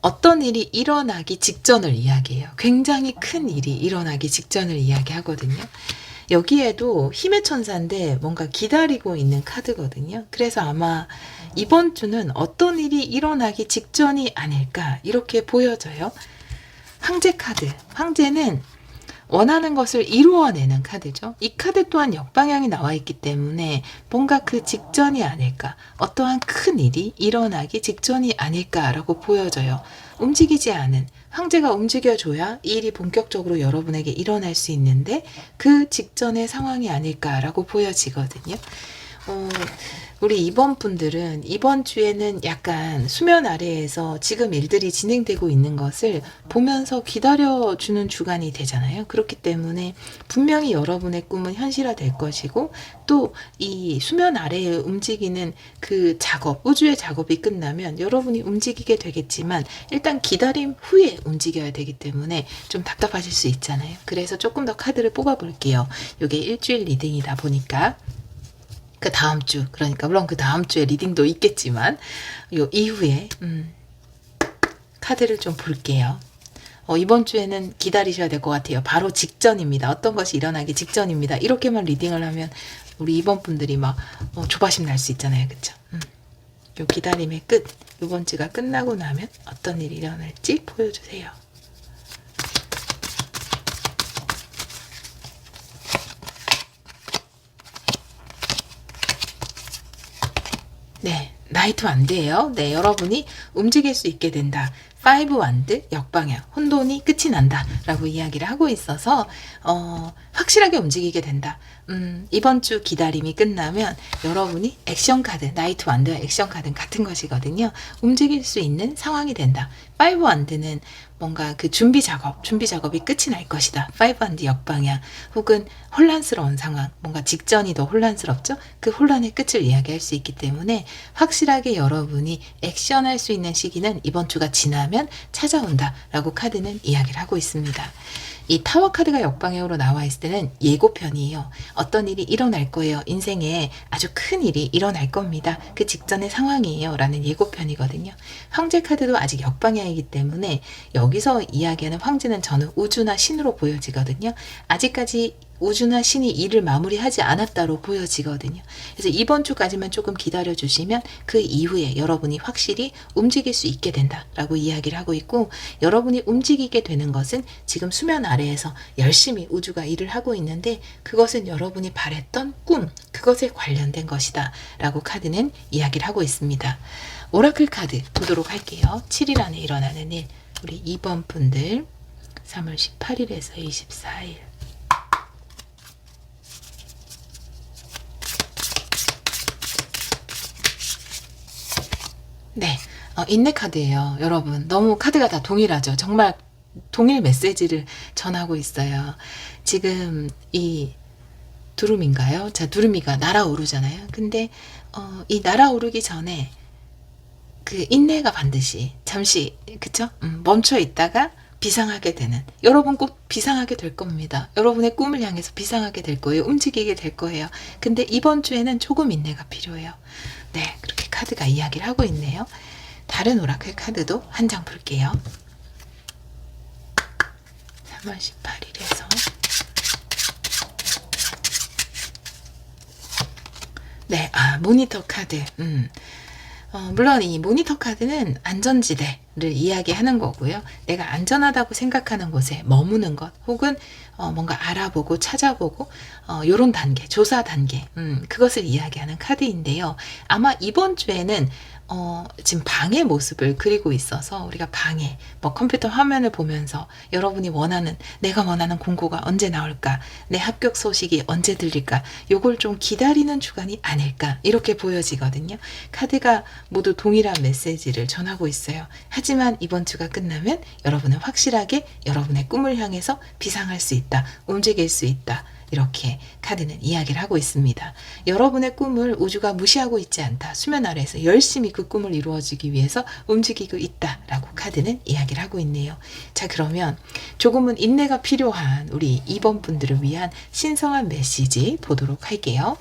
어떤 일이 일어나기 직전을 이야기해요. 굉장히 큰 일이 일어나기 직전을 이야기하거든요. 여기에도 힘의 천사인데 뭔가 기다리고 있는 카드거든요. 그래서 아마 이번 주는 어떤 일이 일어나기 직전이 아닐까 이렇게 보여져요. 황제 카드. 황제는 원하는 것을 이루어내는 카드죠. 이 카드 또한 역방향이 나와 있기 때문에 뭔가 그 직전이 아닐까, 어떠한 큰 일이 일어나기 직전이 아닐까라고 보여져요. 움직이지 않은 황제가 움직여줘야 이 일이 본격적으로 여러분에게 일어날 수 있는데 그 직전의 상황이 아닐까라고 보여지거든요. 우리 이번 분들은 이번 주에는 약간 수면 아래에서 지금 일들이 진행되고 있는 것을 보면서 기다려주는 주간이 되잖아요. 그렇기 때문에 분명히 여러분의 꿈은 현실화될 것이고 또 이 수면 아래에 움직이는 그 작업, 우주의 작업이 끝나면 여러분이 움직이게 되겠지만 일단 기다림 후에 움직여야 되기 때문에 좀 답답하실 수 있잖아요. 그래서 조금 더 카드를 뽑아 볼게요. 이게 일주일 리딩이다 보니까 그 다음 주, 그러니까 물론 그 다음 주에 리딩도 있겠지만 요 이후에 카드를 좀 볼게요. 이번 주에는 기다리셔야 될 것 같아요. 바로 직전입니다. 어떤 것이 일어나기 직전입니다. 이렇게만 리딩을 하면 우리 이번 분들이 막 조바심 날 수 있잖아요. 그쵸? 요 기다림의 끝, 이번 주가 끝나고 나면 어떤 일이 일어날지 보여주세요. 네, 나이트 완드예요. 네, 여러분이 움직일 수 있게 된다. 5 완드 역방향, 혼돈이 끝이 난다 라고 이야기를 하고 있어서 확실하게 움직이게 된다. 이번 주 기다림이 끝나면 여러분이 액션 카드, 나이트 완드와 액션 카드는 같은 것이거든요. 움직일 수 있는 상황이 된다. 5 완드는 뭔가 그 준비 작업이 끝이 날 것이다. 5 완드 역방향, 혹은 혼란스러운 상황, 뭔가 직전이 더 혼란스럽죠? 그 혼란의 끝을 이야기할 수 있기 때문에 확실하게 여러분이 액션할 수 있는 시기는 이번 주가 지나면 찾아온다 라고 카드는 이야기를 하고 있습니다. 이 타워 카드가 역방향으로 나와 있을 때는 예고편이에요. 어떤 일이 일어날 거예요. 인생에 아주 큰 일이 일어날 겁니다. 그 직전의 상황이에요. 라는 예고편이거든요. 황제 카드도 아직 역방향이기 때문에 여기서 이야기하는 황제는 저는 우주나 신으로 보여지거든요. 아직까지 우주나 신이 일을 마무리하지 않았다로 보여지거든요. 그래서 이번 주까지만 조금 기다려 주시면 그 이후에 여러분이 확실히 움직일 수 있게 된다라고 이야기를 하고 있고, 여러분이 움직이게 되는 것은 지금 수면 아래에서 열심히 우주가 일을 하고 있는데 그것은 여러분이 바랬던 꿈, 그것에 관련된 것이다 라고 카드는 이야기를 하고 있습니다. 오라클 카드 보도록 할게요. 7일 안에 일어나는 일, 우리 2번 분들 3월 18일에서 24일. 네, 인내 카드예요. 여러분, 너무 카드가 다 동일하죠. 정말 동일 메시지를 전하고 있어요. 지금 이 두루미인가요? 자, 두루미가 날아오르잖아요. 근데 이 날아오르기 전에 그 인내가 반드시 잠시, 그쵸? 멈춰 있다가 비상하게 되는, 여러분 꼭 비상하게 될 겁니다. 여러분의 꿈을 향해서 비상하게 될 거예요. 움직이게 될 거예요. 근데 이번 주에는 조금 인내가 필요해요. 네, 그렇게 카드가 이야기를 하고 있네요. 다른 오라클 카드도 한 장 볼게요. 3월 18일에서 네, 모니터 카드. 물론 이 모니터 카드는 안전지대를 이야기하는 거고요. 내가 안전하다고 생각하는 곳에 머무는 것, 혹은 뭔가 알아보고 찾아보고 요런 단계, 조사 단계, 그것을 이야기하는 카드인데요. 아마 이번 주에는 지금 방의 모습을 그리고 있어서 우리가 방에 뭐 컴퓨터 화면을 보면서 여러분이 원하는, 내가 원하는 공고가 언제 나올까, 내 합격 소식이 언제 들릴까, 요걸 좀 기다리는 주간이 아닐까, 이렇게 보여지거든요. 카드가 모두 동일한 메시지를 전하고 있어요. 하지만 이번 주가 끝나면 여러분은 확실하게 여러분의 꿈을 향해서 비상할 수 있다, 움직일 수 있다, 이렇게 카드는 이야기를 하고 있습니다. 여러분의 꿈을 우주가 무시하고 있지 않다. 수면 아래에서 열심히 그 꿈을 이루어지기 위해서 움직이고 있다라고 카드는 이야기를 하고 있네요. 자, 그러면 조금은 인내가 필요한 우리 2번 분들을 위한 신성한 메시지 보도록 할게요.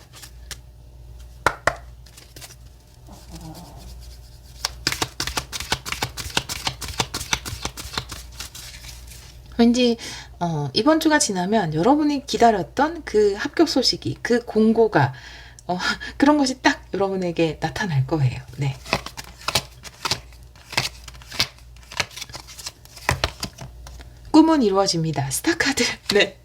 왠지 이번 주가 지나면 여러분이 기다렸던 그 합격 소식이, 그 공고가 그런 것이 딱 여러분에게 나타날 거예요. 네. 꿈은 이루어집니다. 스타카드. 네.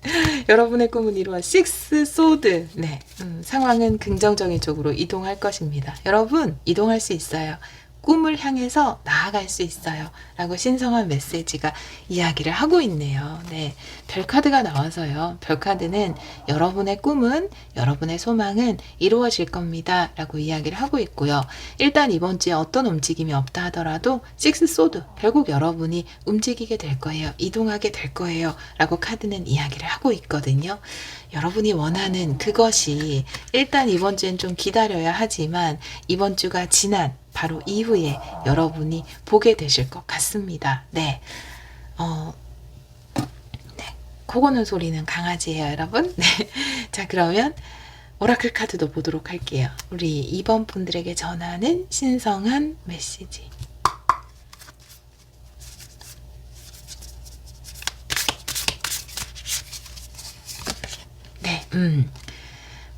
여러분의 꿈은 이루어. 식스 소드. 네. 상황은 긍정적인 쪽으로 이동할 것입니다. 여러분, 이동할 수 있어요. 꿈을 향해서 나아갈 수 있어요. 라고 신성한 메시지가 이야기를 하고 있네요. 네. 별카드가 나와서요. 별카드는 여러분의 꿈은, 여러분의 소망은 이루어질 겁니다. 라고 이야기를 하고 있고요. 일단 이번 주에 어떤 움직임이 없다 하더라도 식스 소드, 결국 여러분이 움직이게 될 거예요. 이동하게 될 거예요. 라고 카드는 이야기를 하고 있거든요. 여러분이 원하는 그것이 일단 이번 주엔 좀 기다려야 하지만 이번 주가 지난 바로 이후에 여러분이 보게 되실 것 같습니다. 네. 네. 코 고는 소리는 강아지예요, 여러분. 네. 자, 그러면 오라클 카드도 보도록 할게요. 우리 2번 분들에게 전하는 신성한 메시지. 네.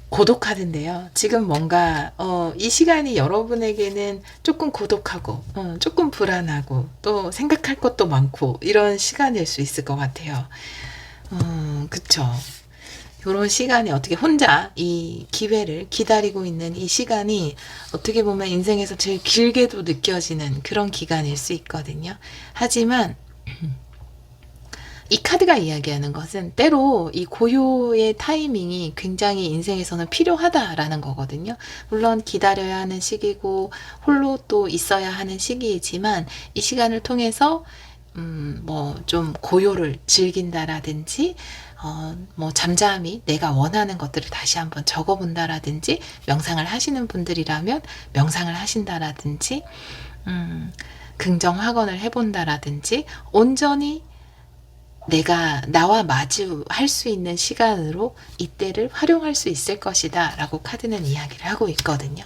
고독 카드인데요. 지금 뭔가 이 시간이 여러분에게는 조금 고독하고 조금 불안하고 또 생각할 것도 많고 이런 시간일 수 있을 것 같아요. 그쵸. 이런 시간에 어떻게 혼자 이 기회를 기다리고 있는 이 시간이 어떻게 보면 인생에서 제일 길게도 느껴지는 그런 기간일 수 있거든요. 하지만 이 카드가 이야기하는 것은 때로 이 고요의 타이밍이 굉장히 인생에서는 필요하다라는 거거든요. 물론 기다려야 하는 시기고 홀로 또 있어야 하는 시기이지만 이 시간을 통해서 뭐 좀 고요를 즐긴다라든지 뭐 잠잠히 내가 원하는 것들을 다시 한번 적어본다라든지, 명상을 하시는 분들이라면 명상을 하신다라든지, 긍정 확언을 해본다라든지, 온전히 내가 나와 마주할 수 있는 시간으로 이때를 활용할 수 있을 것이다 라고 카드는 이야기를 하고 있거든요.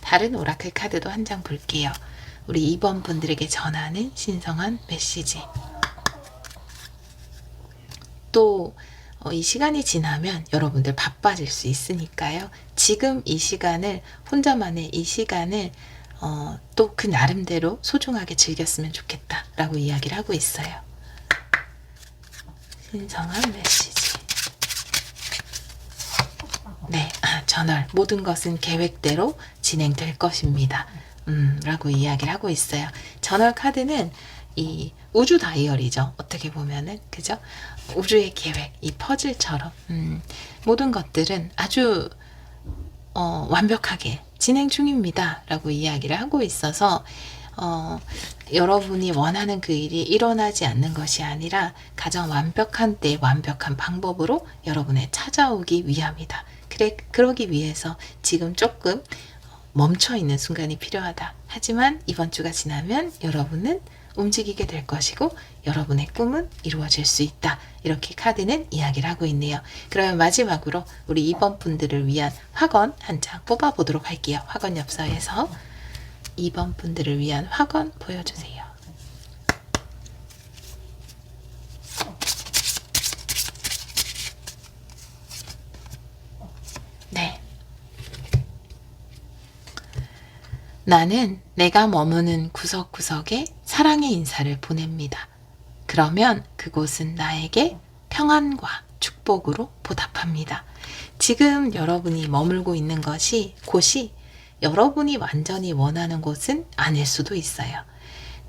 다른 오라클 카드도 한 장 볼게요. 우리 2번 분들에게 전하는 신성한 메시지. 또 이 시간이 지나면 여러분들 바빠질 수 있으니까요. 지금 이 시간을, 혼자만의 이 시간을 또 그 나름대로 소중하게 즐겼으면 좋겠다라고 이야기를 하고 있어요. 신성한 메시지. 네, 전월. 모든 것은 계획대로 진행될 것입니다. 라고 이야기를 하고 있어요. 전월 카드는 이 우주 다이어리죠. 어떻게 보면은, 그죠? 우주의 계획, 이 퍼즐처럼, 모든 것들은 아주, 완벽하게 진행 중입니다. 라고 이야기를 하고 있어서, 여러분이 원하는 그 일이 일어나지 않는 것이 아니라 가장 완벽한 때 완벽한 방법으로 여러분에 찾아오기 위함이다. 그러기 위해서 지금 조금 멈춰 있는 순간이 필요하다. 하지만 이번 주가 지나면 여러분은 움직이게 될 것이고 여러분의 꿈은 이루어질 수 있다. 이렇게 카드는 이야기를 하고 있네요. 그러면 마지막으로 우리 2번 분들을 위한 확언 한 장 뽑아보도록 할게요. 확언 엽서에서 2번 분들을 위한 확언 보여주세요. 네. 나는 내가 머무는 구석구석에 사랑의 인사를 보냅니다. 그러면 그곳은 나에게 평안과 축복으로 보답합니다. 지금 여러분이 머물고 있는 곳이 여러분이 완전히 원하는 곳은 아닐 수도 있어요.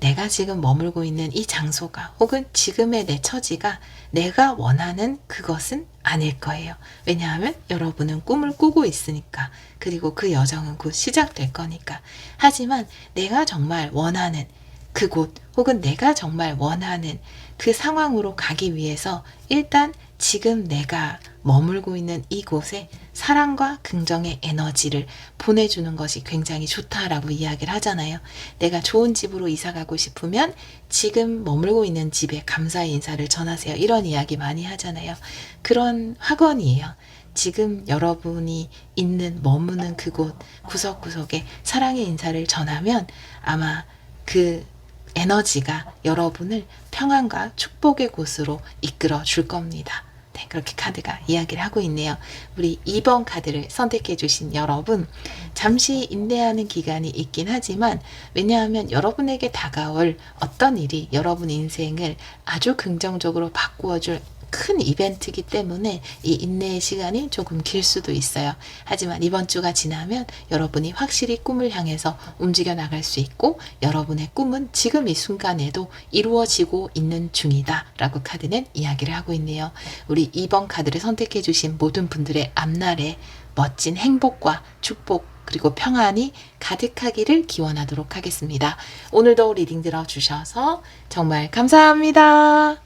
내가 지금 머물고 있는 이 장소가 혹은 지금의 내 처지가 내가 원하는 그것은 아닐 거예요. 왜냐하면 여러분은 꿈을 꾸고 있으니까. 그리고 그 여정은 곧 시작될 거니까. 하지만 내가 정말 원하는 그곳 혹은 내가 정말 원하는 그 상황으로 가기 위해서 일단 지금 내가 머물고 있는 이곳에 사랑과 긍정의 에너지를 보내주는 것이 굉장히 좋다라고 이야기를 하잖아요. 내가 좋은 집으로 이사 가고 싶으면 지금 머물고 있는 집에 감사의 인사를 전하세요. 이런 이야기 많이 하잖아요. 그런 확언이에요. 지금 여러분이 머무는 그곳 구석구석에 사랑의 인사를 전하면 아마 그 에너지가 여러분을 평안과 축복의 곳으로 이끌어 줄 겁니다. 네, 그렇게 카드가 이야기를 하고 있네요. 우리 2번 카드를 선택해 주신 여러분, 잠시 인내하는 기간이 있긴 하지만 왜냐하면 여러분에게 다가올 어떤 일이 여러분 인생을 아주 긍정적으로 바꾸어 줄 큰 이벤트이기 때문에 이 인내의 시간이 조금 길 수도 있어요. 하지만 이번 주가 지나면 여러분이 확실히 꿈을 향해서 움직여 나갈 수 있고 여러분의 꿈은 지금 이 순간에도 이루어지고 있는 중이다 라고 카드는 이야기를 하고 있네요. 우리 2번 카드를 선택해 주신 모든 분들의 앞날에 멋진 행복과 축복 그리고 평안이 가득하기를 기원하도록 하겠습니다. 오늘도 리딩 들어주셔서 정말 감사합니다.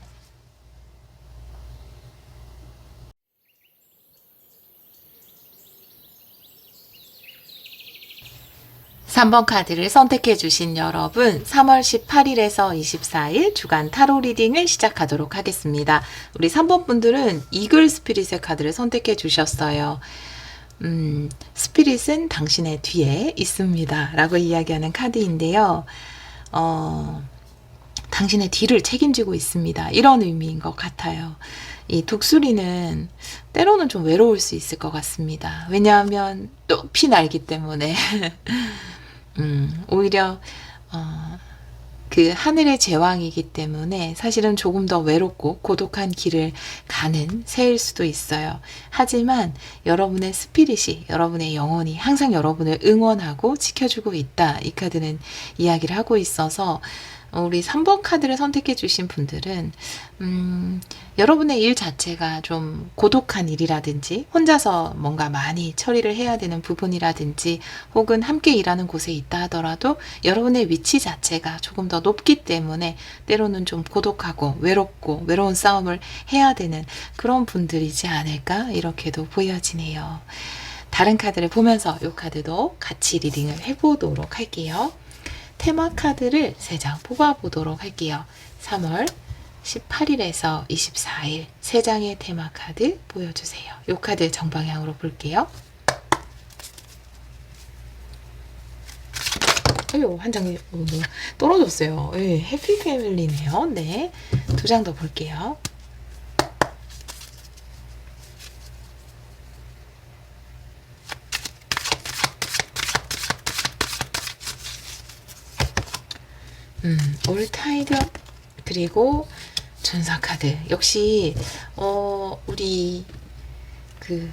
3번 카드를 선택해 주신 여러분, 3월 18일에서 24일 주간 타로 리딩을 시작하도록 하겠습니다. 우리 3번 분들은 이글 스피릿의 카드를 선택해 주셨어요. 스피릿은 당신의 뒤에 있습니다. 라고 이야기하는 카드인데요. 당신의 뒤를 책임지고 있습니다. 이런 의미인 것 같아요. 이 독수리는 때로는 좀 외로울 수 있을 것 같습니다. 왜냐하면 높이 날기 때문에 오히려 그 하늘의 제왕이기 때문에 사실은 조금 더 외롭고 고독한 길을 가는 새일 수도 있어요. 하지만 여러분의 스피릿이, 여러분의 영혼이 항상 여러분을 응원하고 지켜주고 있다. 이 카드는 이야기를 하고 있어서 우리 3번 카드를 선택해 주신 분들은 여러분의 일 자체가 좀 고독한 일이라든지 혼자서 뭔가 많이 처리를 해야 되는 부분이라든지 혹은 함께 일하는 곳에 있다 하더라도 여러분의 위치 자체가 조금 더 높기 때문에 때로는 좀 고독하고 외롭고 외로운 싸움을 해야 되는 그런 분들이지 않을까 이렇게도 보여지네요. 다른 카드를 보면서 이 카드도 같이 리딩을 해보도록 할게요. 테마 카드를 3장 뽑아보도록 할게요. 3월 18일에서 24일 3장의 테마 카드 보여주세요. 이 카드 정방향으로 볼게요. 아유, 한 장이 떨어졌어요. 네, 해피 패밀리네요. 네, 2장 더 볼게요. 올타이드업, 그리고 전사카드. 역시 우리 그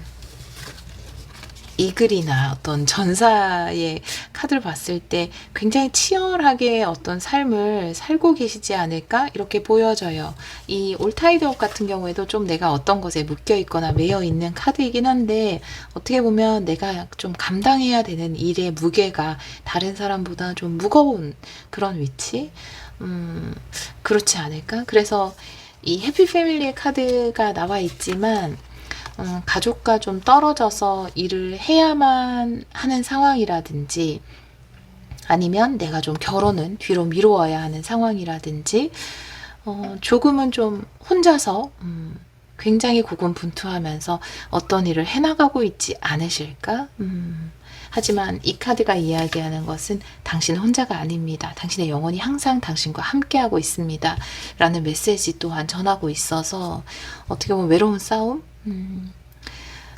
이글이나 어떤 전사의 카드를 봤을 때 굉장히 치열하게 어떤 삶을 살고 계시지 않을까 이렇게 보여져요. 이 올타이드업 같은 경우에도 좀 내가 어떤 것에 묶여 있거나 매여 있는 카드이긴 한데, 어떻게 보면 내가 좀 감당해야 되는 일의 무게가 다른 사람보다 좀 무거운 그런 위치? 그렇지 않을까? 그래서 이 해피 패밀리의 카드가 나와 있지만, 가족과 좀 떨어져서 일을 해야만 하는 상황이라든지, 아니면 내가 좀 결혼은 뒤로 미루어야 하는 상황이라든지, 조금은 좀 혼자서 굉장히 고군분투하면서 어떤 일을 해나가고 있지 않으실까? 하지만 이 카드가 이야기하는 것은 당신 혼자가 아닙니다. 당신의 영혼이 항상 당신과 함께하고 있습니다. 라는 메시지 또한 전하고 있어서, 어떻게 보면 외로운 싸움?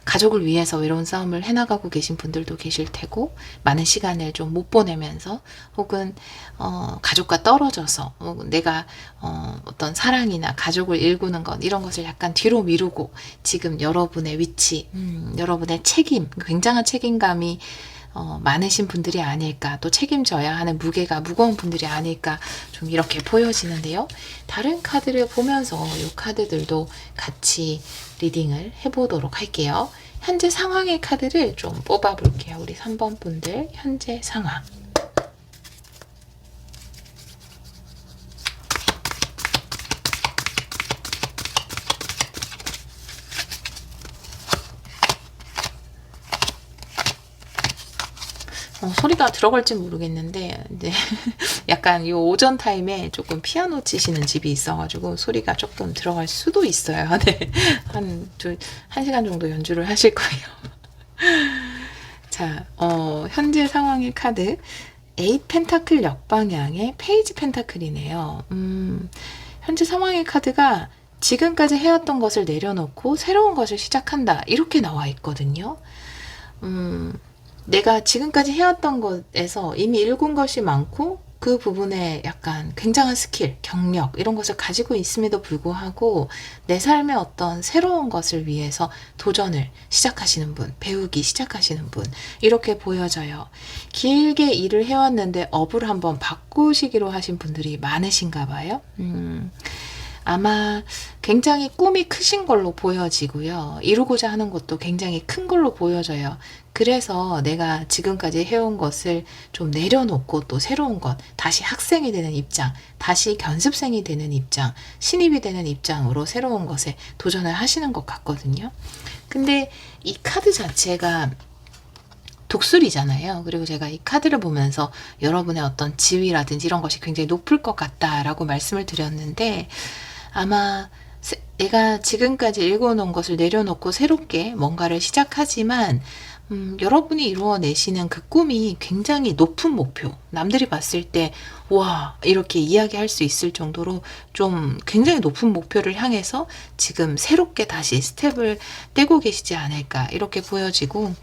가족을 위해서 외로운 싸움을 해나가고 계신 분들도 계실 테고, 많은 시간을 좀 못 보내면서, 혹은 가족과 떨어져서 내가 어떤 사랑이나 가족을 일구는 것, 이런 것을 약간 뒤로 미루고 지금 여러분의 위치, 여러분의 책임, 굉장한 책임감이 많으신 분들이 아닐까, 또 책임져야 하는 무게가 무거운 분들이 아닐까, 좀 이렇게 보여지는데요. 다른 카드를 보면서 이 카드들도 같이 리딩을 해보도록 할게요. 현재 상황의 카드를 좀 뽑아볼게요. 우리 3번 분들 현재 상황. 소리가 들어갈지 모르겠는데, 네. 약간 이 오전 타임에 조금 피아노 치시는 집이 있어가지고 소리가 조금 들어갈 수도 있어요. 네. 한 시간 정도 연주를 하실 거예요. 자, 현재 상황의 카드, 8 펜타클 역방향의 페이지 펜타클이네요. 현재 상황의 카드가 지금까지 해왔던 것을 내려놓고 새로운 것을 시작한다, 이렇게 나와 있거든요. 내가 지금까지 해왔던 것에서 이미 읽은 것이 많고, 그 부분에 약간 굉장한 스킬, 경력, 이런 것을 가지고 있음에도 불구하고 내 삶의 어떤 새로운 것을 위해서 도전을 시작하시는 분, 배우기 시작하시는 분, 이렇게 보여져요. 길게 일을 해왔는데 업을 한번 바꾸시기로 하신 분들이 많으신가 봐요. 아마 굉장히 꿈이 크신 걸로 보여지고요. 이루고자 하는 것도 굉장히 큰 걸로 보여져요. 그래서 내가 지금까지 해온 것을 좀 내려놓고 또 새로운 것, 다시 학생이 되는 입장, 다시 견습생이 되는 입장, 신입이 되는 입장으로 새로운 것에 도전을 하시는 것 같거든요. 근데 이 카드 자체가 독수리잖아요. 그리고 제가 이 카드를 보면서 여러분의 어떤 지위라든지 이런 것이 굉장히 높을 것 같다라고 말씀을 드렸는데, 아마 내가 지금까지 읽어놓은 것을 내려놓고 새롭게 뭔가를 시작하지만, 여러분이 이루어내시는 그 꿈이 굉장히 높은 목표, 남들이 봤을 때 와, 이렇게 이야기할 수 있을 정도로 좀 굉장히 높은 목표를 향해서 지금 새롭게 다시 스텝을 떼고 계시지 않을까, 이렇게 보여지고,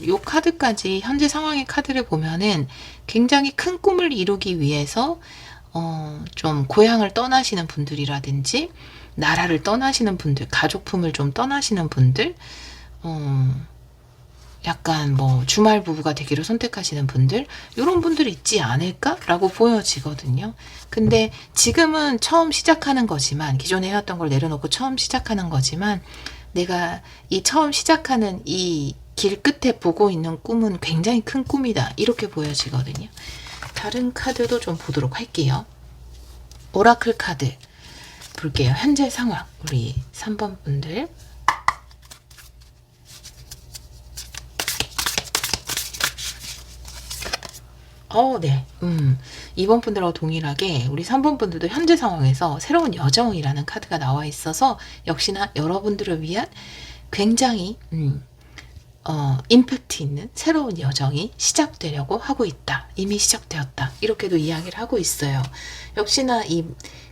요 카드까지 현재 상황의 카드를 보면은 굉장히 큰 꿈을 이루기 위해서 좀 고향을 떠나시는 분들이라든지, 나라를 떠나시는 분들, 가족품을 좀 떠나시는 분들, 약간 뭐 주말 부부가 되기를 선택하시는 분들, 이런 분들이 있지 않을까라고 보여지거든요. 근데 지금은 처음 시작하는 거지만, 기존에 해왔던 걸 내려놓고 처음 시작하는 거지만, 내가 이 처음 시작하는 이 길 끝에 보고 있는 꿈은 굉장히 큰 꿈이다, 이렇게 보여지거든요. 다른 카드도 좀 보도록 할게요. 오라클 카드 볼게요. 현재 상황, 우리 3번 분들. 네. 2번 분들하고 동일하게 우리 3번 분들도 현재 상황에서 새로운 여정이라는 카드가 나와 있어서, 역시나 여러분들을 위한 굉장히 임팩트 있는 새로운 여정이 시작되려고 하고 있다, 이미 시작되었다, 이렇게도 이야기를 하고 있어요. 역시나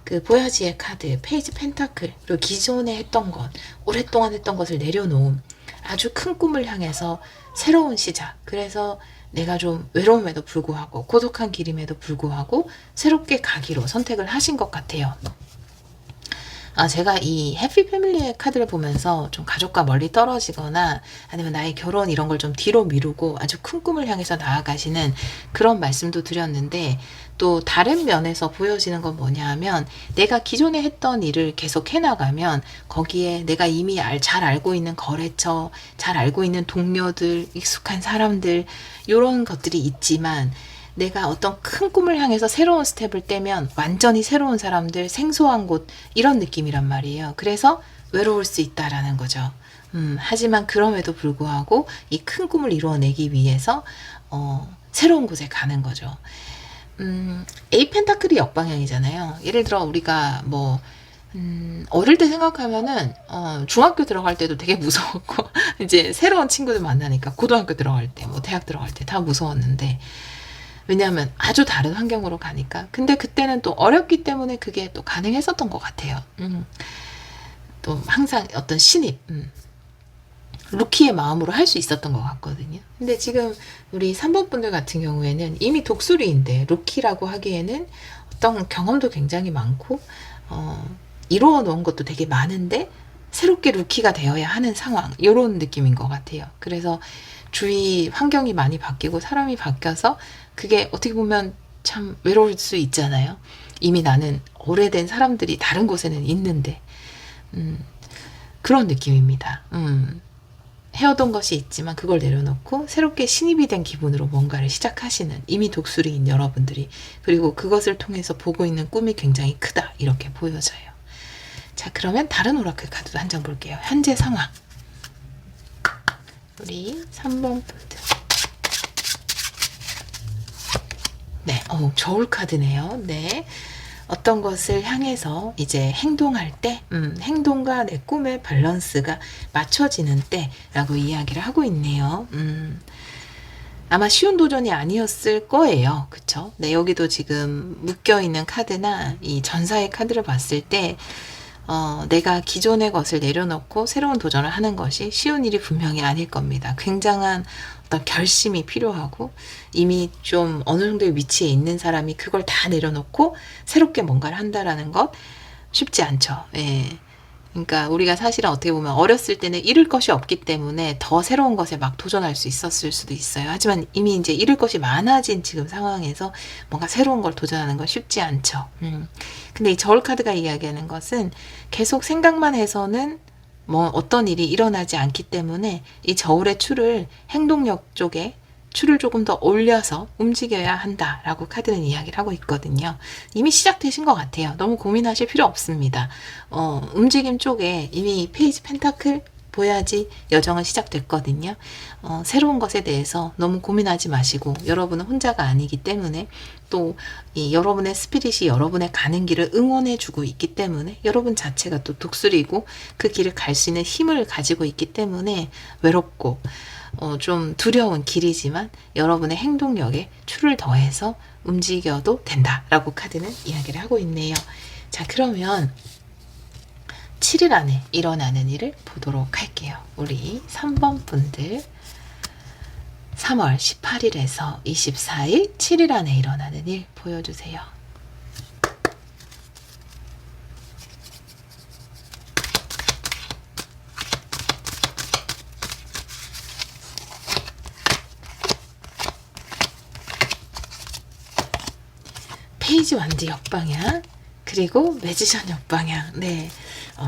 그 보야지의 카드, 페이지 펜타클, 그리고 기존에 했던 것, 오랫동안 했던 것을 내려놓음, 아주 큰 꿈을 향해서 새로운 시작. 그래서 내가 좀 외로움에도 불구하고 고독한 길임에도 불구하고 새롭게 가기로 선택을 하신 것 같아요. 제가 이 해피 패밀리의 카드를 보면서 좀 가족과 멀리 떨어지거나 아니면 나의 결혼 이런 걸 좀 뒤로 미루고 아주 큰 꿈을 향해서 나아가시는 그런 말씀도 드렸는데, 또 다른 면에서 보여지는 건 뭐냐 하면, 내가 기존에 했던 일을 계속 해나가면 거기에 내가 이미 잘 알고 있는 거래처, 잘 알고 있는 동료들, 익숙한 사람들, 이런 것들이 있지만, 내가 어떤 큰 꿈을 향해서 새로운 스텝을 떼면 완전히 새로운 사람들, 생소한 곳, 이런 느낌이란 말이에요. 그래서 외로울 수 있다라는 거죠. 하지만 그럼에도 불구하고 이 큰 꿈을 이루어내기 위해서 새로운 곳에 가는 거죠. 에이 펜타클이 역방향이잖아요. 예를 들어 우리가 뭐 어릴 때 생각하면은 중학교 들어갈 때도 되게 무서웠고 이제 새로운 친구들 만나니까 고등학교 들어갈 때, 뭐 대학 들어갈 때 다 무서웠는데, 왜냐하면 아주 다른 환경으로 가니까. 근데 그때는 또 어렵기 때문에 그게 또 가능했었던 것 같아요. 또 항상 어떤 신입, 루키의 마음으로 할 수 있었던 것 같거든요. 근데 지금 우리 3번 분들 같은 경우에는 이미 독수리인데 루키라고 하기에는 어떤 경험도 굉장히 많고 이루어 놓은 것도 되게 많은데 새롭게 루키가 되어야 하는 상황, 이런 느낌인 것 같아요. 그래서 주위 환경이 많이 바뀌고 사람이 바뀌어서 그게 어떻게 보면 참 외로울 수 있잖아요. 이미 나는 오래된 사람들이 다른 곳에는 있는데 그런 느낌입니다. 해오던 것이 있지만 그걸 내려놓고 새롭게 신입이 된 기분으로 뭔가를 시작하시는 이미 독수리인 여러분들이, 그리고 그것을 통해서 보고 있는 꿈이 굉장히 크다, 이렇게 보여져요. 자, 그러면 다른 오라클 카드도 한 장 볼게요. 현재 상황. 우리 3번 분들. 네, 저울 카드네요. 네. 어떤 것을 향해서 이제 행동할 때, 행동과 내 꿈의 밸런스가 맞춰지는 때라고 이야기를 하고 있네요. 아마 쉬운 도전이 아니었을 거예요. 그쵸? 네, 여기도 지금 묶여있는 카드나 이 전사의 카드를 봤을 때, 내가 기존의 것을 내려놓고 새로운 도전을 하는 것이 쉬운 일이 분명히 아닐 겁니다. 굉장한 어떤 결심이 필요하고, 이미 좀 어느 정도의 위치에 있는 사람이 그걸 다 내려놓고 새롭게 뭔가를 한다라는 것 쉽지 않죠. 예. 그러니까 우리가 사실은 어떻게 보면 어렸을 때는 잃을 것이 없기 때문에 더 새로운 것에 막 도전할 수 있었을 수도 있어요. 하지만 이미 이제 잃을 것이 많아진 지금 상황에서 뭔가 새로운 걸 도전하는 건 쉽지 않죠. 근데 이 저울 카드가 이야기하는 것은 계속 생각만 해서는 뭐 어떤 일이 일어나지 않기 때문에 이 저울의 추를, 행동력 쪽에 추를 조금 더 올려서 움직여야 한다라고 카드는 이야기를 하고 있거든요. 이미 시작되신 것 같아요. 너무 고민하실 필요 없습니다. 움직임 쪽에 이미 페이지 펜타클 보야지 여정은 시작됐거든요. 새로운 것에 대해서 너무 고민하지 마시고, 여러분은 혼자가 아니기 때문에, 또 이 여러분의 스피릿이 여러분의 가는 길을 응원해주고 있기 때문에, 여러분 자체가 또 독수리고 그 길을 갈 수 있는 힘을 가지고 있기 때문에 외롭고 좀 두려운 길이지만 여러분의 행동력에 추를 더해서 움직여도 된다라고 카드는 이야기를 하고 있네요. 자, 그러면 7일 안에 일어나는 일을 보도록 할게요. 우리 3번 분들 3월 18일에서 24일 7일 안에 일어나는 일 보여주세요. 페이지 완드 역방향, 그리고 매지션 역방향. 네,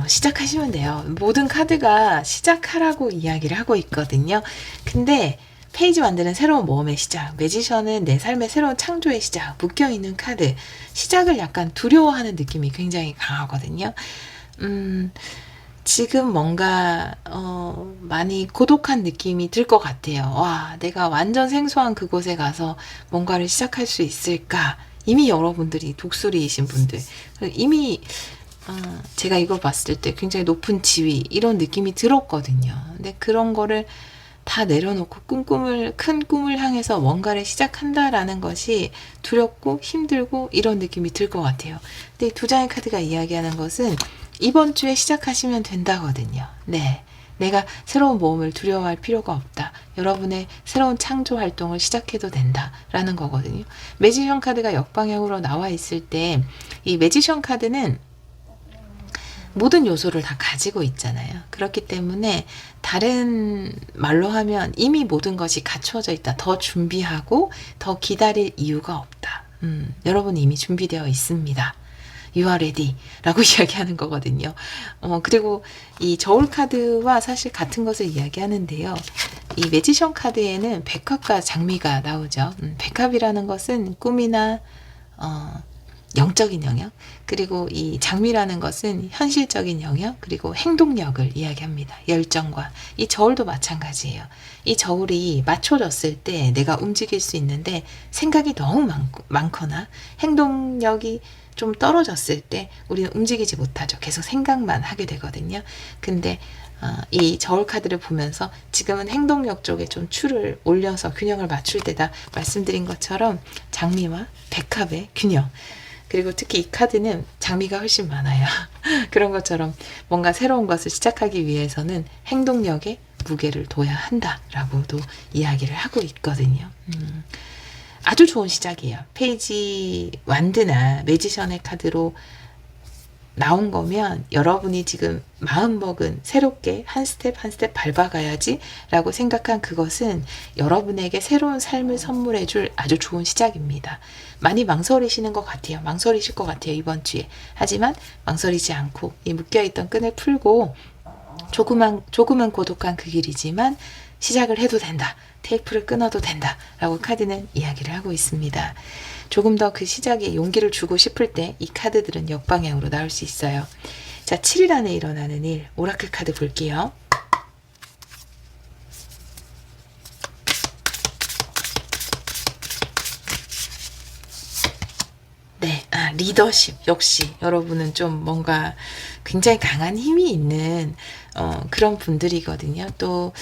시작하시면 돼요. 모든 카드가 시작하라고 이야기를 하고 있거든요. 근데 페이지 완드는 새로운 모험의 시작, 매지션은 내 삶의 새로운 창조의 시작, 묶여있는 카드, 시작을 약간 두려워하는 느낌이 굉장히 강하거든요. 지금 뭔가 많이 고독한 느낌이 들 것 같아요. 와, 내가 완전 생소한 그곳에 가서 뭔가를 시작할 수 있을까? 이미 여러분들이 독수리이신 분들, 이미 제가 이걸 봤을 때 굉장히 높은 지위, 이런 느낌이 들었거든요. 근데 그런 거를 다 내려놓고 큰 꿈을 향해서 뭔가를 시작한다라는 것이 두렵고 힘들고 이런 느낌이 들 것 같아요. 근데 이 두 장의 카드가 이야기하는 것은 이번 주에 시작하시면 된다거든요. 네, 내가 새로운 모험을 두려워할 필요가 없다. 여러분의 새로운 창조 활동을 시작해도 된다라는 거거든요. 매지션 카드가 역방향으로 나와 있을 때 이 매지션 카드는 모든 요소를 다 가지고 있잖아요. 그렇기 때문에 다른 말로 하면 이미 모든 것이 갖추어져 있다. 더 준비하고 더 기다릴 이유가 없다. 여러분 이미 준비되어 있습니다. You are ready 라고 이야기하는 거거든요. 그리고 이 저울 카드와 사실 같은 것을 이야기하는데요. 이 매지션 카드에는 백합과 장미가 나오죠. 백합이라는 것은 꿈이나 영적인 영역, 그리고 이 장미라는 것은 현실적인 영역, 그리고 행동력을 이야기합니다. 열정과. 이 저울도 마찬가지예요. 이 저울이 맞춰졌을 때 내가 움직일 수 있는데 생각이 너무 많거나 행동력이 좀 떨어졌을 때 우리는 움직이지 못하죠. 계속 생각만 하게 되거든요. 근데 이 저울 카드를 보면서 지금은 행동력 쪽에 좀 추를 올려서 균형을 맞출 때다 말씀드린 것처럼 장미와 백합의 균형, 그리고 특히 이 카드는 장미가 훨씬 많아요. 그런 것처럼 뭔가 새로운 것을 시작하기 위해서는 행동력에 무게를 둬야 한다라고도 이야기를 하고 있거든요. 아주 좋은 시작이에요. 페이지 완드나 매지션의 카드로 나온 거면 여러분이 지금 마음먹은 새롭게 한 스텝 한 스텝 밟아가야지 라고 생각한 그것은 여러분에게 새로운 삶을 선물해 줄 아주 좋은 시작입니다. 많이 망설이시는 것 같아요. 망설이실 것 같아요. 이번 주에. 하지만 망설이지 않고 이 묶여있던 끈을 풀고 조금은 고독한 그 길이지만 시작을 해도 된다. 테이프를 끊어도 된다. 라고 카드는 이야기를 하고 있습니다. 조금 더 그 시작에 용기를 주고 싶을 때 이 카드들은 역방향으로 나올 수 있어요. 자, 7일 안에 일어나는 일, 오라클 카드 볼게요. 네, 리더십. 역시 여러분은 좀 뭔가 굉장히 강한 힘이 있는 그런 분들이거든요. 또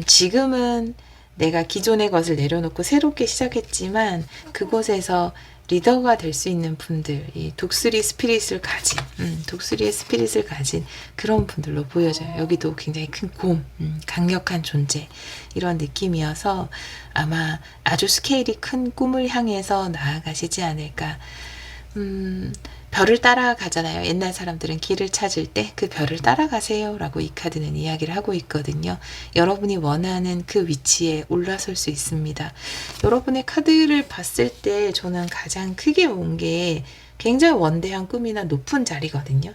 지금은 내가 기존의 것을 내려놓고 새롭게 시작했지만 그곳에서 리더가 될 수 있는 분들, 이 독수리의 스피릿을 가진 그런 분들로 보여져요. 여기도 굉장히 큰 곰, 강력한 존재, 이런 느낌이어서 아마 아주 스케일이 큰 꿈을 향해서 나아가시지 않을까. 별을 따라가잖아요. 옛날 사람들은 길을 찾을 때 그 별을 따라가세요 라고 이 카드는 이야기를 하고 있거든요. 여러분이 원하는 그 위치에 올라설 수 있습니다. 여러분의 카드를 봤을 때 저는 가장 크게 온 게 굉장히 원대한 꿈이나 높은 자리거든요.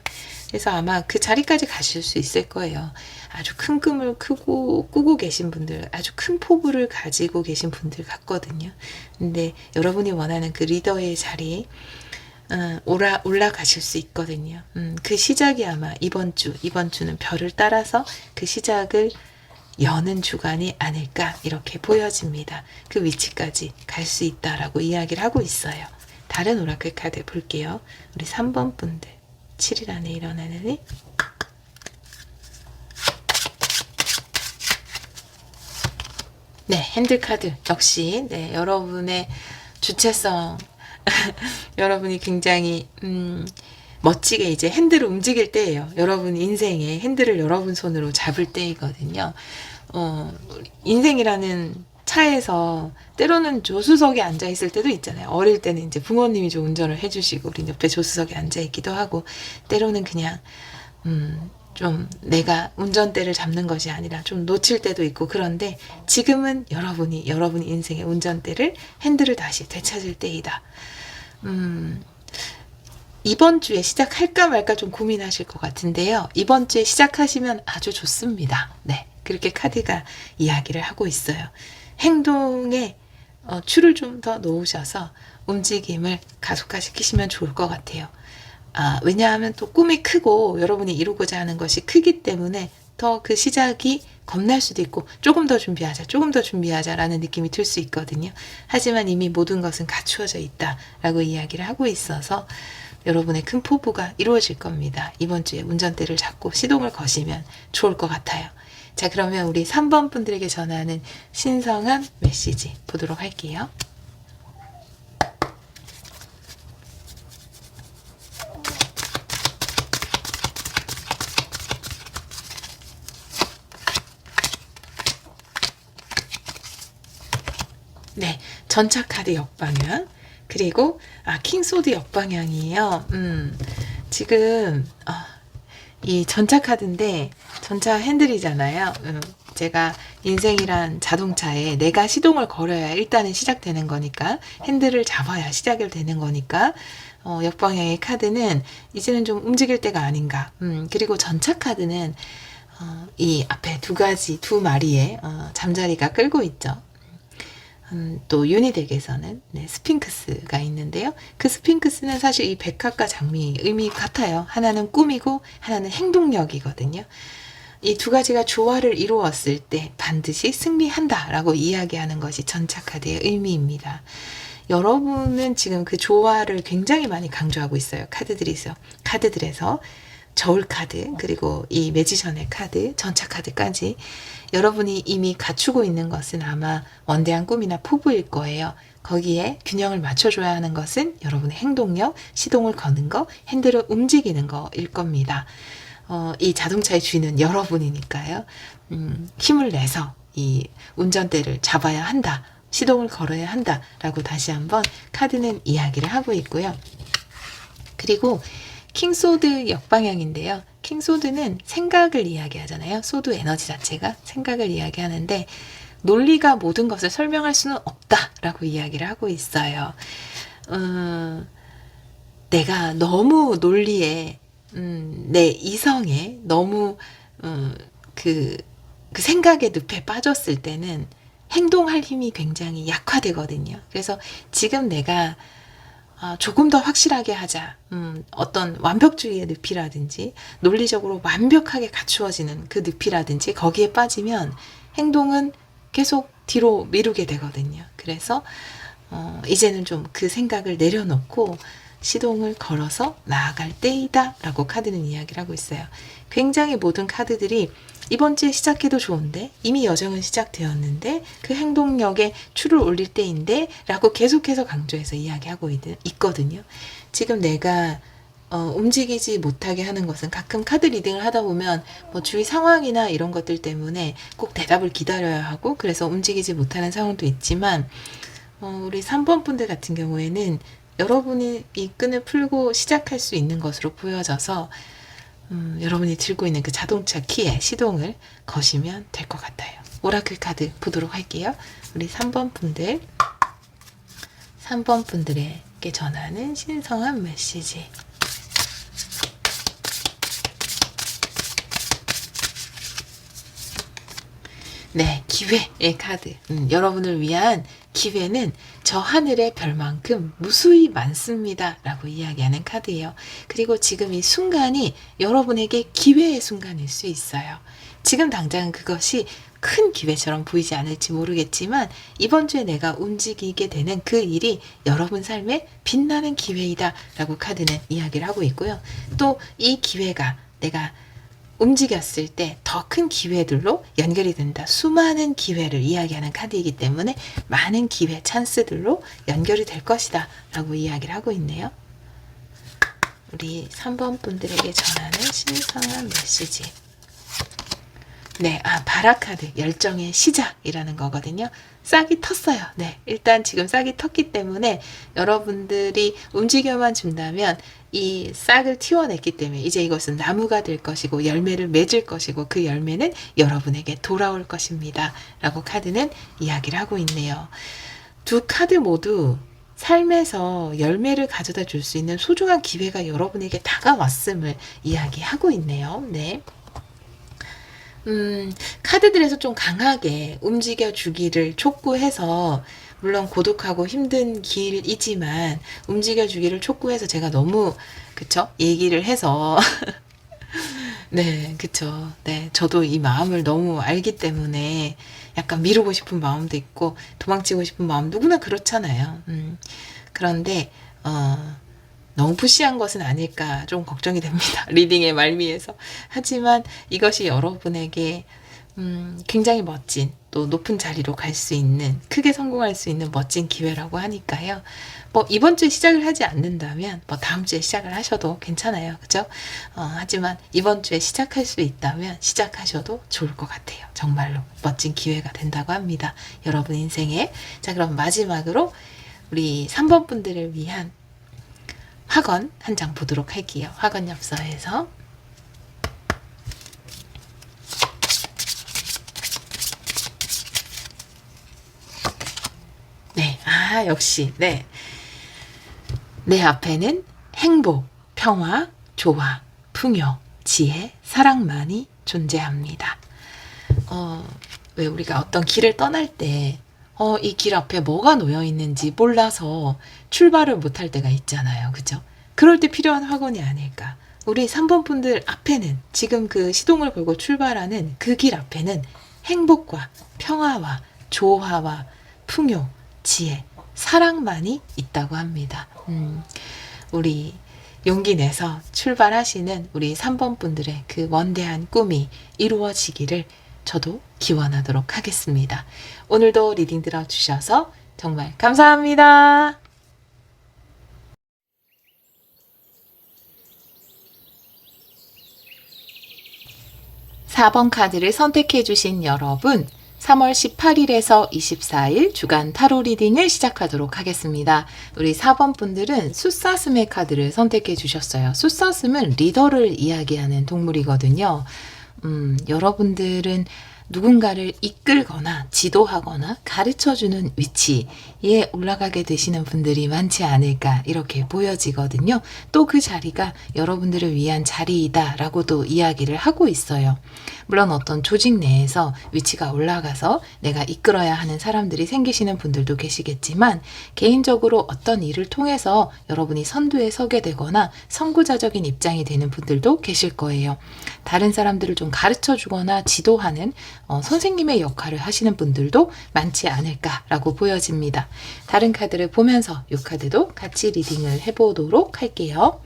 그래서 아마 그 자리까지 가실 수 있을 거예요. 아주 큰 꿈을 꾸고 계신 분들, 아주 큰 포부를 가지고 계신 분들 같거든요. 근데 여러분이 원하는 그 리더의 자리에 올라가실 수 있거든요. 그 시작이 아마 이번 주는 별을 따라서 그 시작을 여는 주간이 아닐까 이렇게 보여집니다. 그 위치까지 갈 수 있다라고 이야기를 하고 있어요. 다른 오라클 카드 볼게요. 우리 3번 분들 7일 안에 일어나는 일. 네, 핸들 카드 역시 네, 여러분의 주체성 여러분이 굉장히 멋지게 이제 핸들을 움직일 때예요. 여러분 인생의 핸들을 여러분 손으로 잡을 때이거든요. 인생이라는 차에서 때로는 조수석에 앉아 있을 때도 있잖아요. 어릴 때는 이제 부모님이 좀 운전을 해주시고 우리 옆에 조수석에 앉아 있기도 하고, 때로는 그냥 좀 내가 운전대를 잡는 것이 아니라 좀 놓칠 때도 있고, 그런데 지금은 여러분이 인생의 운전대를 핸들을 다시 되찾을 때이다. 이번 주에 시작할까 말까 좀 고민하실 것 같은데요. 이번 주에 시작하시면 아주 좋습니다. 네, 그렇게 카드가 이야기를 하고 있어요. 행동에 추를 좀 더 놓으셔서 움직임을 가속화시키시면 좋을 것 같아요. 왜냐하면 또 꿈이 크고 여러분이 이루고자 하는 것이 크기 때문에 더 그 시작이 겁날 수도 있고 조금 더 준비하자라는 느낌이 들 수 있거든요. 하지만 이미 모든 것은 갖추어져 있다라고 이야기를 하고 있어서 여러분의 큰 포부가 이루어질 겁니다. 이번 주에 운전대를 잡고 시동을 거시면 좋을 것 같아요. 자, 그러면 우리 3번 분들에게 전하는 신성한 메시지 보도록 할게요. 전차 카드 역방향, 그리고 킹소드 역방향이에요. 지금 이 전차 카드인데 전차 핸들이잖아요. 제가 인생이란 자동차에 내가 시동을 걸어야 일단은 시작되는 거니까, 핸들을 잡아야 시작이 되는 거니까, 역방향의 카드는 이제는 좀 움직일 때가 아닌가. 그리고 전차 카드는 이 앞에 두 마리의 잠자리가 끌고 있죠. 또 유니덱에서는 스핑크스가 있는데요. 그 스핑크스는 사실 이 백합과 장미 의미 같아요. 하나는 꿈이고 하나는 행동력이거든요. 이 두 가지가 조화를 이루었을 때 반드시 승리한다라고 이야기하는 것이 전차 카드의 의미입니다. 여러분은 지금 그 조화를 굉장히 많이 강조하고 있어요. 카드들에서 저울 카드, 그리고 이 매지션의 카드, 전차 카드까지 여러분이 이미 갖추고 있는 것은 아마 원대한 꿈이나 포부일 거예요. 거기에 균형을 맞춰줘야 하는 것은 여러분의 행동력, 시동을 거는 거, 핸들을 움직이는 거일 겁니다. 이 자동차의 주인은 여러분이니까요. 힘을 내서 이 운전대를 잡아야 한다, 시동을 걸어야 한다 라고 다시 한번 카드는 이야기를 하고 있고요. 그리고 킹소드 역방향인데요. 킹소드는 생각을 이야기하잖아요. 소드 에너지 자체가 생각을 이야기하는데, 논리가 모든 것을 설명할 수는 없다라고 이야기를 하고 있어요. 내가 너무 논리에, 내 이성에 너무 그 생각의 늪에 빠졌을 때는 행동할 힘이 굉장히 약화되거든요. 그래서 지금 내가 조금 더 확실하게 하자. 어떤 완벽주의의 늪이라든지 논리적으로 완벽하게 갖추어지는 그 늪이라든지 거기에 빠지면 행동은 계속 뒤로 미루게 되거든요. 그래서 이제는 좀 그 생각을 내려놓고 시동을 걸어서 나아갈 때이다 라고 카드는 이야기를 하고 있어요. 굉장히 모든 카드들이 이번 주에 시작해도 좋은데, 이미 여정은 시작되었는데 그 행동력에 추를 올릴 때인데 라고 계속해서 강조해서 이야기하고 있거든요. 지금 내가 움직이지 못하게 하는 것은, 가끔 카드 리딩을 하다 보면 뭐 주위 상황이나 이런 것들 때문에 꼭 대답을 기다려야 하고 그래서 움직이지 못하는 상황도 있지만, 우리 3번 분들 같은 경우에는 여러분이 이 끈을 풀고 시작할 수 있는 것으로 보여져서 여러분이 들고 있는 그 자동차 키에 시동을 거시면 될 것 같아요. 오라클 카드 보도록 할게요. 우리 3번 분들에게 전하는 신성한 메시지. 네, 기회의 카드. 여러분을 위한 기회는 저 하늘의 별만큼 무수히 많습니다 라고 이야기하는 카드예요. 그리고 지금 이 순간이 여러분에게 기회의 순간일 수 있어요. 지금 당장 그것이 큰 기회처럼 보이지 않을지 모르겠지만, 이번 주에 내가 움직이게 되는 그 일이 여러분 삶의 빛나는 기회이다 라고 카드는 이야기를 하고 있고요. 또 이 기회가 내가 움직였을 때 더 큰 기회들로 연결이 된다. 수많은 기회를 이야기하는 카드이기 때문에 많은 기회, 찬스들로 연결이 될 것이다 라고 이야기를 하고 있네요. 우리 3번 분들에게 전하는 신성한 메시지. 네, 바라카드, 열정의 시작이라는 거거든요. 싹이 텄어요. 네, 일단 지금 싹이 텄기 때문에 여러분들이 움직여만 준다면 이 싹을 틔워냈기 때문에 이제 이것은 나무가 될 것이고 열매를 맺을 것이고 그 열매는 여러분에게 돌아올 것입니다 라고 카드는 이야기를 하고 있네요. 두 카드 모두 삶에서 열매를 가져다 줄 수 있는 소중한 기회가 여러분에게 다가왔음을 이야기하고 있네요. 네. 카드들에서 좀 강하게 움직여 주기를 촉구해서, 물론 고독하고 힘든 길이지만 움직여 주기를 촉구해서 제가 너무 얘기를 해서 네, 그쵸. 네, 저도 이 마음을 너무 알기 때문에 약간 미루고 싶은 마음도 있고 도망치고 싶은 마음, 누구나 그렇잖아요. 그런데 너무 푸시한 것은 아닐까 좀 걱정이 됩니다. 리딩의 말미에서. 하지만 이것이 여러분에게 굉장히 멋진 또 높은 자리로 갈 수 있는 크게 성공할 수 있는 멋진 기회라고 하니까요. 뭐 이번 주에 시작을 하지 않는다면 뭐 다음 주에 시작을 하셔도 괜찮아요. 그죠? 하지만 이번 주에 시작할 수 있다면 시작하셔도 좋을 것 같아요. 정말로 멋진 기회가 된다고 합니다. 여러분 인생에. 자, 그럼 마지막으로 우리 3번 분들을 위한 학원 한 장 보도록 할게요. 학원 엽서에서. 네, 역시, 네. 내 앞에는 행복, 평화, 조화, 풍요, 지혜, 사랑만이 존재합니다. 왜 우리가 어떤 길을 떠날 때, 이 길 앞에 뭐가 놓여 있는지 몰라서 출발을 못할 때가 있잖아요. 그죠? 그럴 때 필요한 학원이 아닐까. 우리 3번 분들 앞에는 지금 그 시동을 걸고 출발하는 그 길 앞에는 행복과 평화와 조화와 풍요, 지혜, 사랑만이 있다고 합니다. 우리 용기 내서 출발하시는 우리 3번 분들의 그 원대한 꿈이 이루어지기를 저도 기원하도록 하겠습니다. 오늘도 리딩 들어주셔서 정말 감사합니다. 4번 카드를 선택해 주신 여러분, 3월 18일에서 24일 주간 타로 리딩을 시작하도록 하겠습니다. 우리 4번 분들은 숫사슴의 카드를 선택해 주셨어요. 숫사슴은 리더를 이야기하는 동물이거든요. 여러분들은 누군가를 이끌거나 지도하거나 가르쳐주는 위치에 올라가게 되시는 분들이 많지 않을까 이렇게 보여지거든요. 또 그 자리가 여러분들을 위한 자리이다라고도 이야기를 하고 있어요. 물론 어떤 조직 내에서 위치가 올라가서 내가 이끌어야 하는 사람들이 생기시는 분들도 계시겠지만 개인적으로 어떤 일을 통해서 여러분이 선두에 서게 되거나 선구자적인 입장이 되는 분들도 계실 거예요. 다른 사람들을 좀 가르쳐 주거나 지도하는 선생님의 역할을 하시는 분들도 많지 않을까라고 보여집니다. 다른 카드를 보면서 이 카드도 같이 리딩을 해보도록 할게요.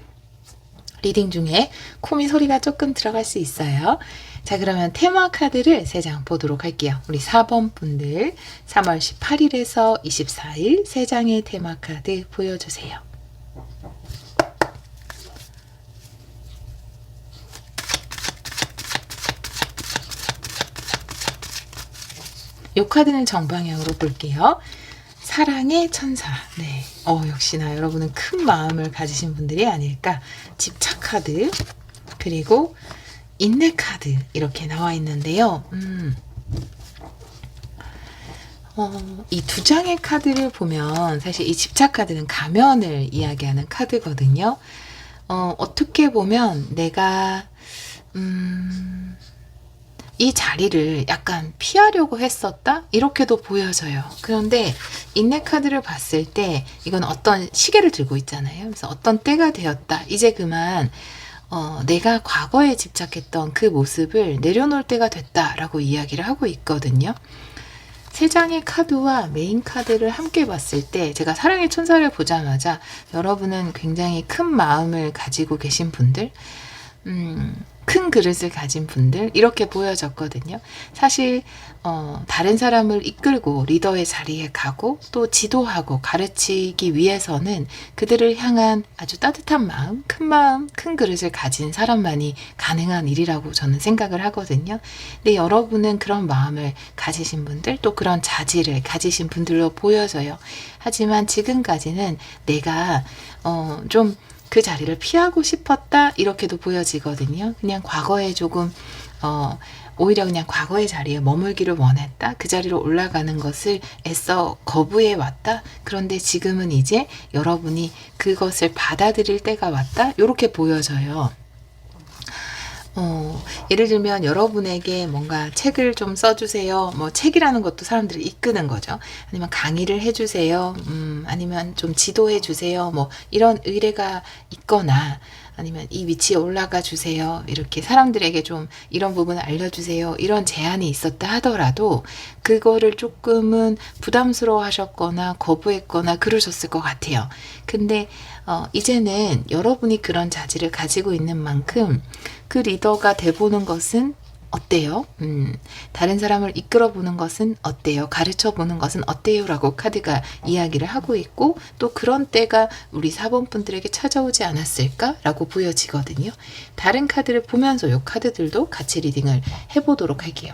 리딩 중에 코미 소리가 조금 들어갈 수 있어요. 자, 그러면 테마 카드를 3장 보도록 할게요. 우리 4번 분들 3월 18일에서 24일 3장의 테마 카드 보여주세요. 이 카드는 정방향으로 볼게요. 사랑의 천사. 네. 역시나 여러분은 큰 마음을 가지신 분들이 아닐까. 집착 카드. 그리고 인내 카드. 이렇게 나와 있는데요. 이 2장의 카드를 보면 사실 이 집착 카드는 가면을 이야기하는 카드거든요. 어떻게 보면 내가, 이 자리를 약간 피하려고 했었다? 이렇게도 보여져요. 그런데 인내 카드를 봤을 때 이건 어떤 시계를 들고 있잖아요. 그래서 어떤 때가 되었다. 이제 그만 내가 과거에 집착했던 그 모습을 내려놓을 때가 됐다라고 이야기를 하고 있거든요. 3장의 카드와 메인 카드를 함께 봤을 때 제가 사랑의 천사를 보자마자 여러분은 굉장히 큰 마음을 가지고 계신 분들, 큰 그릇을 가진 분들 이렇게 보여졌거든요. 사실 다른 사람을 이끌고 리더의 자리에 가고 또 지도하고 가르치기 위해서는 그들을 향한 아주 따뜻한 마음, 큰 그릇을 가진 사람만이 가능한 일이라고 저는 생각을 하거든요. 근데 여러분은 그런 마음을 가지신 분들 또 그런 자질을 가지신 분들로 보여져요. 하지만 지금까지는 내가 좀 그 자리를 피하고 싶었다 이렇게도 보여지거든요. 그냥 과거에 조금 오히려 그냥 과거의 자리에 머물기를 원했다. 그 자리로 올라가는 것을 애써 거부해 왔다. 그런데 지금은 이제 여러분이 그것을 받아들일 때가 왔다. 이렇게 보여져요. 예를 들면 여러분에게 뭔가 책을 좀 써주세요. 뭐 책이라는 것도 사람들을 이끄는 거죠. 아니면 강의를 해주세요. 아니면 좀 지도해 주세요. 뭐 이런 의뢰가 있거나 아니면 이 위치에 올라가 주세요. 이렇게 사람들에게 좀 이런 부분을 알려주세요. 이런 제안이 있었다 하더라도 그거를 조금은 부담스러워 하셨거나 거부했거나 그러셨을 것 같아요. 근데 이제는 여러분이 그런 자질을 가지고 있는 만큼 그 리더가 돼보는 것은 어때요? 다른 사람을 이끌어 보는 것은 어때요? 가르쳐 보는 것은 어때요? 라고 카드가 이야기를 하고 있고, 또 그런 때가 우리 4번 분들에게 찾아오지 않았을까? 라고 보여지거든요. 다른 카드를 보면서 이 카드들도 같이 리딩을 해보도록 할게요.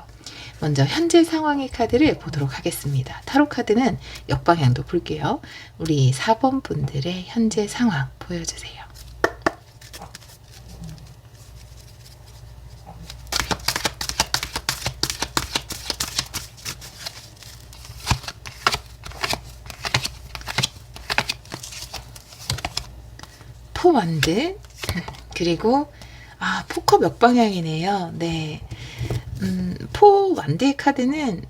먼저 현재 상황의 카드를 보도록 하겠습니다. 타로 카드는 역방향도 볼게요. 우리 4번 분들의 현재 상황 보여주세요. 포완드, 그리고 포컵 역방향이네요. 네. 포완드의 카드는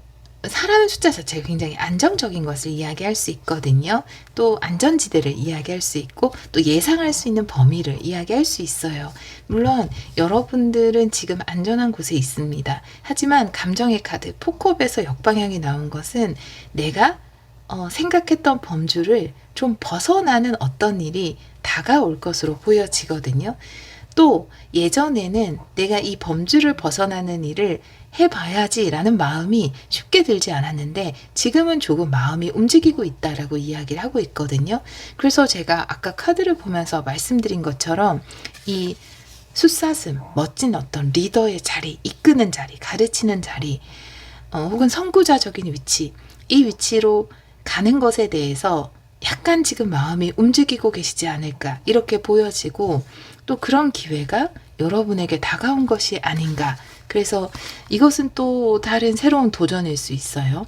사라는 숫자 자체가 굉장히 안정적인 것을 이야기할 수 있거든요. 또 안전지대를 이야기할 수 있고, 또 예상할 수 있는 범위를 이야기할 수 있어요. 물론 여러분들은 지금 안전한 곳에 있습니다. 하지만 감정의 카드 포컵에서 역방향이 나온 것은 내가 생각했던 범주를 좀 벗어나는 어떤 일이 다가올 것으로 보여지거든요. 또 예전에는 내가 이 범주를 벗어나는 일을 해봐야지 라는 마음이 쉽게 들지 않았는데, 지금은 조금 마음이 움직이고 있다라고 이야기를 하고 있거든요. 그래서 제가 아까 카드를 보면서 말씀드린 것처럼 이 숫사슴, 멋진 어떤 리더의 자리, 이끄는 자리, 가르치는 자리, 혹은 선구자적인 위치, 이 위치로 가는 것에 대해서 약간 지금 마음이 움직이고 계시지 않을까, 이렇게 보여지고, 또 그런 기회가 여러분에게 다가온 것이 아닌가. 그래서 이것은 또 다른 새로운 도전일 수 있어요.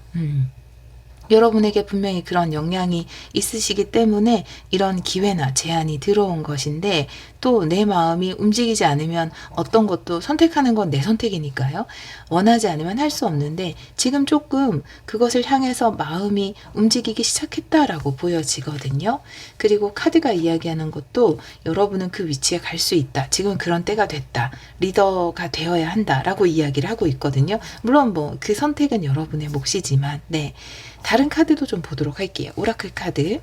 여러분에게 분명히 그런 역량이 있으시기 때문에 이런 기회나 제안이 들어온 것인데, 또 내 마음이 움직이지 않으면 어떤 것도 선택하는 건 내 선택이니까요. 원하지 않으면 할 수 없는데, 지금 조금 그것을 향해서 마음이 움직이기 시작했다라고 보여지거든요. 그리고 카드가 이야기하는 것도 여러분은 그 위치에 갈 수 있다. 지금 그런 때가 됐다. 리더가 되어야 한다라고 이야기를 하고 있거든요. 물론 뭐 그 선택은 여러분의 몫이지만, 네. 다른 카드도 좀 보도록 할게요. 오라클 카드,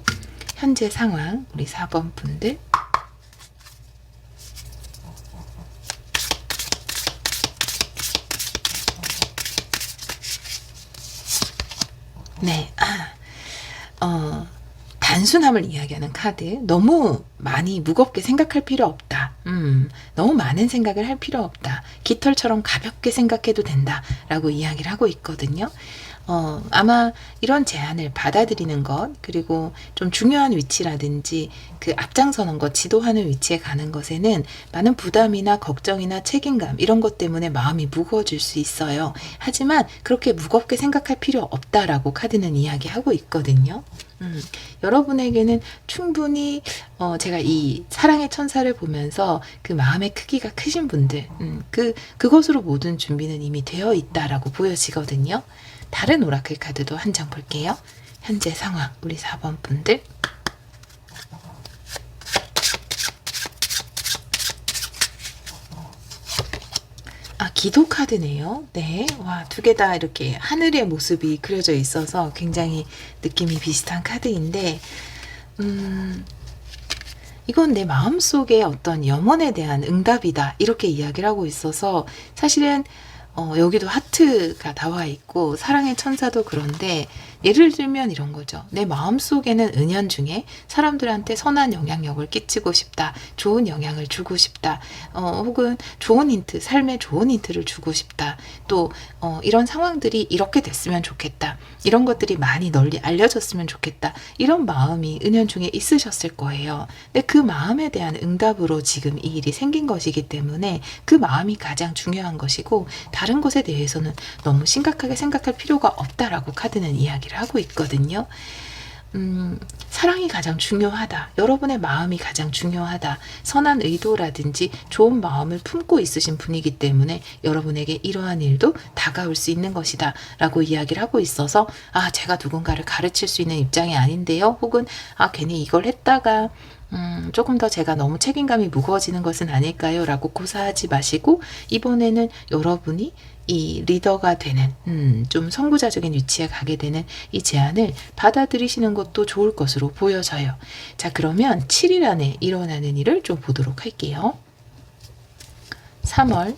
현재 상황, 우리 4번 분들. 네, 단순함을 이야기하는 카드. 너무 많이 무겁게 생각할 필요 없다. 너무 많은 생각을 할 필요 없다. 깃털처럼 가볍게 생각해도 된다. 라고 이야기를 하고 있거든요. 아마 이런 제안을 받아들이는 것, 그리고 좀 중요한 위치라든지 그 앞장서는 것, 지도하는 위치에 가는 것에는 많은 부담이나 걱정이나 책임감, 이런 것 때문에 마음이 무거워질 수 있어요. 하지만 그렇게 무겁게 생각할 필요 없다라고 카드는 이야기하고 있거든요. 여러분에게는 충분히 제가 이 사랑의 천사를 보면서 그 마음의 크기가 크신 분들, 그것으로 모든 준비는 이미 되어 있다라고 보여지거든요. 다른 오라클 카드도 한 장 볼게요. 현재 상황, 우리 4번 분들. 기도 카드네요. 네. 와, 두 개 다 이렇게 하늘의 모습이 그려져 있어서 굉장히 느낌이 비슷한 카드인데, 이건 내 마음속에 어떤 염원에 대한 응답이다. 이렇게 이야기를 하고 있어서, 사실은 여기도 하트가 나와 있고 사랑의 천사도 그런데, 예를 들면 이런 거죠. 내 마음속에는 은연중에 사람들한테 선한 영향력을 끼치고 싶다. 좋은 영향을 주고 싶다. 혹은 좋은 힌트, 삶에 좋은 힌트를 주고 싶다. 또 이런 상황들이 이렇게 됐으면 좋겠다. 이런 것들이 많이 널리 알려졌으면 좋겠다. 이런 마음이 은연중에 있으셨을 거예요. 근데 그 마음에 대한 응답으로 지금 이 일이 생긴 것이기 때문에 그 마음이 가장 중요한 것이고, 다른 것에 대해서는 너무 심각하게 생각할 필요가 없다라고 카드는 이야기를 하고 있거든요. 사랑이 가장 중요하다. 여러분의 마음이 가장 중요하다. 선한 의도라든지 좋은 마음을 품고 있으신 분이기 때문에 여러분에게 이러한 일도 다가올 수 있는 것이다 라고 이야기를 하고 있어서, 제가 누군가를 가르칠 수 있는 입장이 아닌데요. 혹은 괜히 이걸 했다가 조금 더 제가 너무 책임감이 무거워지는 것은 아닐까요? 라고 고사하지 마시고, 이번에는 여러분이 이 리더가 되는 좀 선구자적인 위치에 가게 되는 이 제안을 받아들이시는 것도 좋을 것으로 보여져요. 자, 그러면 7일 안에 일어나는 일을 좀 보도록 할게요. 3월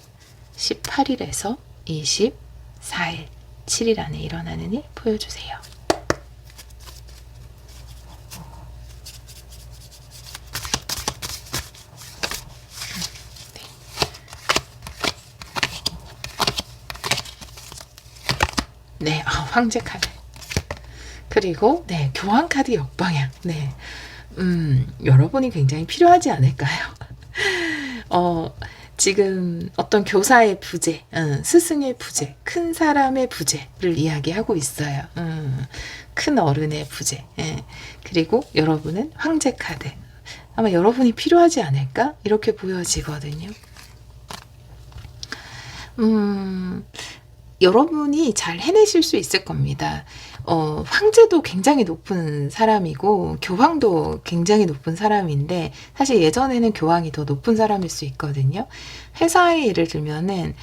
18일에서 24일 7일 안에 일어나는 일 보여주세요. 네, 황제 카드. 그리고 네, 교황 카드 역방향. 네, 여러분이 굉장히 필요하지 않을까요? 지금 어떤 교사의 부재, 스승의 부재, 큰 사람의 부재를 이야기하고 있어요. 큰 어른의 부재. 예. 그리고 여러분은 황제 카드. 아마 여러분이 필요하지 않을까? 이렇게 보여지거든요. 여러분이 잘 해내실 수 있을 겁니다. 황제도 굉장히 높은 사람이고 교황도 굉장히 높은 사람인데 사실 예전에는 교황이 더 높은 사람일 수 있거든요. 회사에 예를 들면은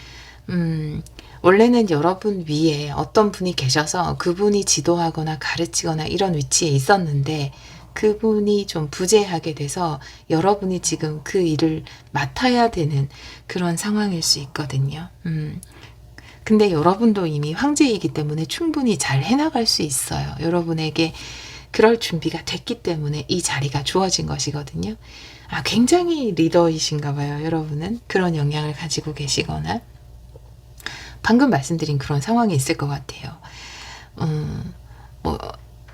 원래는 여러분 위에 어떤 분이 계셔서 그분이 지도하거나 가르치거나 이런 위치에 있었는데 그분이 좀 부재하게 돼서 여러분이 지금 그 일을 맡아야 되는 그런 상황일 수 있거든요. 근데 여러분도 이미 황제이기 때문에 충분히 잘 해나갈 수 있어요. 여러분에게 그럴 준비가 됐기 때문에 이 자리가 주어진 것이거든요. 굉장히 리더이신가 봐요. 여러분은 그런 역량을 가지고 계시거나 방금 말씀드린 그런 상황이 있을 것 같아요.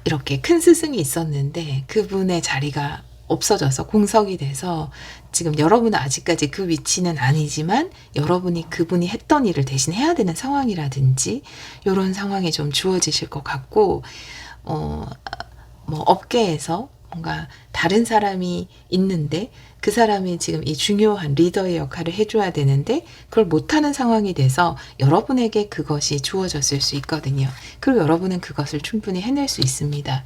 이렇게 큰 스승이 있었는데 그분의 자리가 없어져서 공석이 돼서 지금 여러분은 아직까지 그 위치는 아니지만 여러분이 그분이 했던 일을 대신 해야 되는 상황이라든지 이런 상황이 좀 주어지실 것 같고 업계에서 뭔가 다른 사람이 있는데 그 사람이 지금 이 중요한 리더의 역할을 해줘야 되는데 그걸 못하는 상황이 돼서 여러분에게 그것이 주어졌을 수 있거든요. 그리고 여러분은 그것을 충분히 해낼 수 있습니다.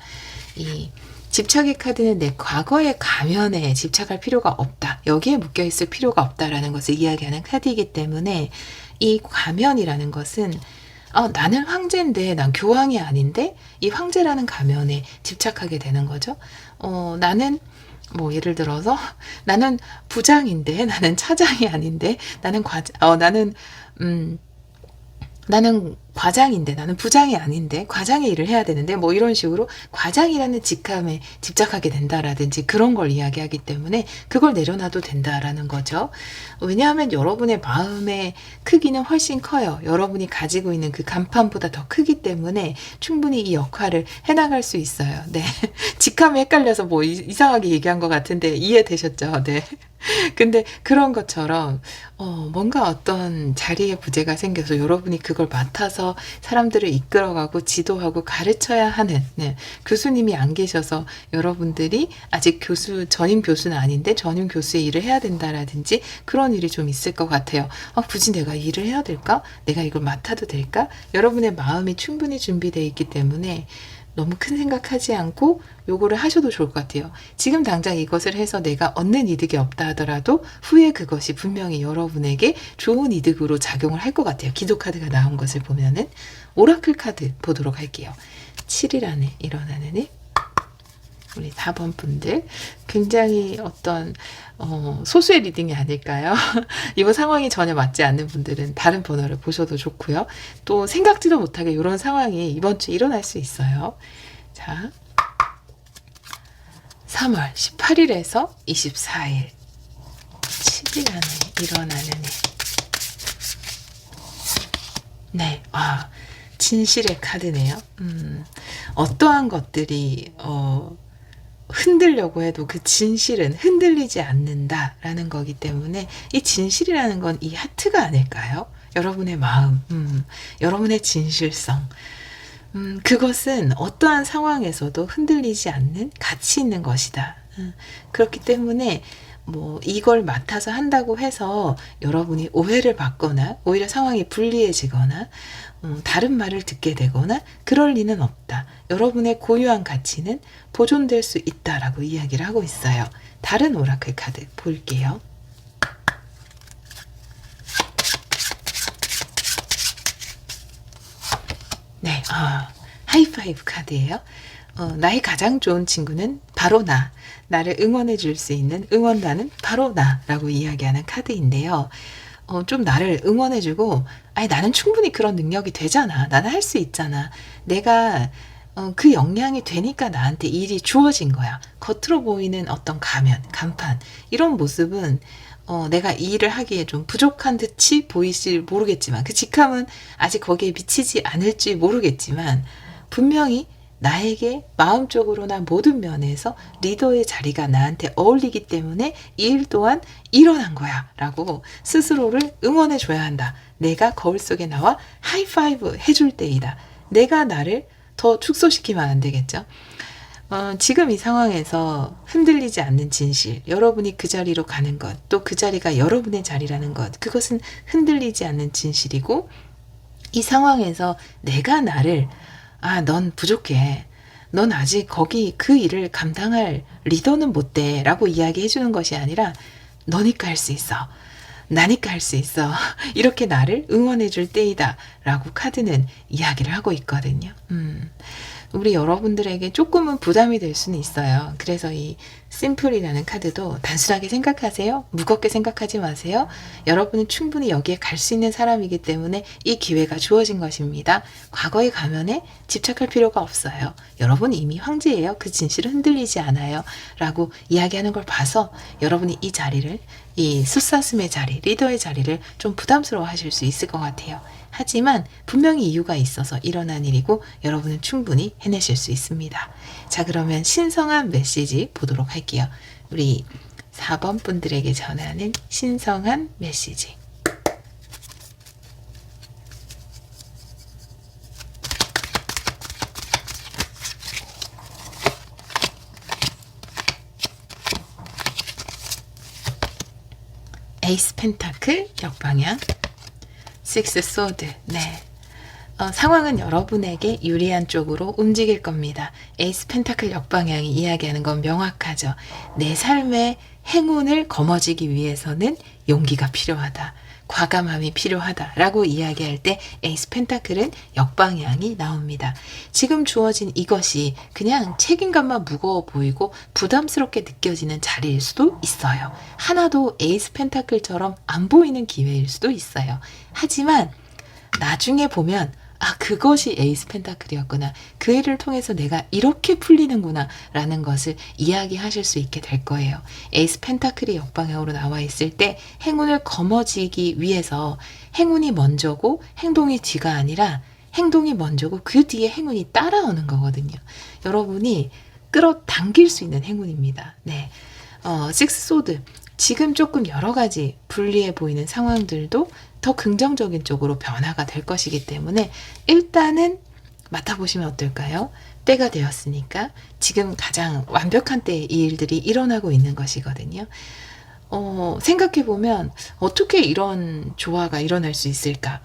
이 집착의 카드는 내 과거의 가면에 집착할 필요가 없다. 여기에 묶여있을 필요가 없다라는 것을 이야기하는 카드이기 때문에 이 가면이라는 것은 나는 황제인데 난 교황이 아닌데 이 황제라는 가면에 집착하게 되는 거죠. 나는 예를 들어서 나는 부장인데 나는 차장이 아닌데 나는 나는 과장인데 나는 부장이 아닌데 과장의 일을 해야 되는데 이런 식으로 과장이라는 직함에 집착하게 된다라든지 그런 걸 이야기하기 때문에 그걸 내려놔도 된다라는 거죠. 왜냐하면 여러분의 마음의 크기는 훨씬 커요. 여러분이 가지고 있는 그 간판보다 더 크기 때문에 충분히 이 역할을 해나갈 수 있어요. 네. 직함이 헷갈려서 이상하게 얘기한 것 같은데 이해되셨죠? 네. 근데 그런 것처럼 뭔가 어떤 자리에 부재가 생겨서 여러분이 그걸 맡아서 사람들을 이끌어가고 지도하고 가르쳐야 하는 교수님이 안 계셔서 여러분들이 아직 전임 교수는 아닌데 전임 교수의 일을 해야 된다라든지 그런 일이 좀 있을 것 같아요. 굳이 내가 일을 해야 될까? 내가 이걸 맡아도 될까? 여러분의 마음이 충분히 준비되어 있기 때문에 너무 큰 생각하지 않고 요거를 하셔도 좋을 것 같아요. 지금 당장 이것을 해서 내가 얻는 이득이 없다 하더라도 후에 그것이 분명히 여러분에게 좋은 이득으로 작용을 할 것 같아요. 기도 카드가 나온 것을 보면은 오라클 카드 보도록 할게요. 7일 안에 일어나는 일. 우리 4번 분들 굉장히 어떤 소수의 리딩이 아닐까요? 이번 상황이 전혀 맞지 않는 분들은 다른 번호를 보셔도 좋고요. 또 생각지도 못하게 이런 상황이 이번 주에 일어날 수 있어요. 자, 3월 18일에서 24일 7일 안에 일어나는 일. 네, 진실의 카드네요. 어떠한 것들이 흔들려고 해도 그 진실은 흔들리지 않는다라는 거기 때문에 이 진실이라는 건 이 하트가 아닐까요? 여러분의 마음, 여러분의 진실성. 그것은 어떠한 상황에서도 흔들리지 않는 가치 있는 것이다. 그렇기 때문에 이걸 맡아서 한다고 해서 여러분이 오해를 받거나 오히려 상황이 불리해지거나 다른 말을 듣게 되거나 그럴 리는 없다. 여러분의 고유한 가치는 보존될 수 있다라고 이야기를 하고 있어요. 다른 오라클 카드 볼게요. 네, 하이파이브 카드예요. 나의 가장 좋은 친구는 바로 나를 응원해 줄 수 있는 응원단은 바로 나라고 이야기하는 카드인데요. 좀 나를 응원해주고, 아니, 나는 충분히 그런 능력이 되잖아. 나는 할 수 있잖아. 내가 그 역량이 되니까 나한테 일이 주어진 거야. 겉으로 보이는 어떤 가면, 간판, 이런 모습은 내가 이 일을 하기에 좀 부족한 듯이 보이실 모르겠지만, 그 직함은 아직 거기에 미치지 않을지 모르겠지만, 분명히 나에게 마음적으로나 모든 면에서 리더의 자리가 나한테 어울리기 때문에 이 일 또한 일어난 거야 라고 스스로를 응원해 줘야 한다. 내가 거울 속에 나와 하이파이브 해줄 때이다. 내가 나를 더 축소시키면 안 되겠죠. 지금 이 상황에서 흔들리지 않는 진실, 여러분이 그 자리로 가는 것, 또 그 자리가 여러분의 자리라는 것, 그것은 흔들리지 않는 진실이고, 이 상황에서 내가 나를 넌 부족해. 넌 아직 거기 그 일을 감당할 리더는 못 돼. 라고 이야기해 주는 것이 아니라 너니까 할 수 있어. 나니까 할 수 있어. 이렇게 나를 응원해 줄 때이다. 라고 카드는 이야기를 하고 있거든요. 우리 여러분들에게 조금은 부담이 될 수는 있어요. 그래서 이 심플이라는 카드도 단순하게 생각하세요. 무겁게 생각하지 마세요. 여러분은 충분히 여기에 갈 수 있는 사람이기 때문에 이 기회가 주어진 것입니다. 과거의 가면에 집착할 필요가 없어요. 여러분 이미 황제예요. 그 진실은 흔들리지 않아요. 라고 이야기하는 걸 봐서 여러분이 이 자리를, 이 숫사슴의 자리, 리더의 자리를 좀 부담스러워 하실 수 있을 것 같아요. 하지만 분명히 이유가 있어서 일어난 일이고 여러분은 충분히 해내실 수 있습니다. 자, 그러면 신성한 메시지 보도록 할게요. 우리 4번 분들에게 전하는 신성한 메시지. 에이스 펜타클 역방향, 식스 소드. 네. 상황은 여러분에게 유리한 쪽으로 움직일 겁니다. 에이스 펜타클 역방향이 이야기하는 건 명확하죠. 내 삶의 행운을 거머쥐기 위해서는 용기가 필요하다. 과감함이 필요하다 라고 이야기할 때 에이스 펜타클은 역방향이 나옵니다. 지금 주어진 이것이 그냥 책임감만 무거워 보이고 부담스럽게 느껴지는 자리일 수도 있어요. 하나도 에이스 펜타클처럼 안 보이는 기회일 수도 있어요. 하지만 나중에 보면 그것이 에이스 펜타클이었구나. 그 일을 통해서 내가 이렇게 풀리는구나 라는 것을 이야기하실 수 있게 될 거예요. 에이스 펜타클이 역방향으로 나와 있을 때 행운을 거머쥐기 위해서 행운이 먼저고 행동이 뒤가 아니라 행동이 먼저고 그 뒤에 행운이 따라오는 거거든요. 여러분이 끌어당길 수 있는 행운입니다. 네. 식스 소드. 지금 조금 여러 가지 불리해 보이는 상황들도 더 긍정적인 쪽으로 변화가 될 것이기 때문에 일단은 맡아보시면 어떨까요? 때가 되었으니까 지금 가장 완벽한 때에 이 일들이 일어나고 있는 것이거든요. 생각해보면 어떻게 이런 조화가 일어날 수 있을까?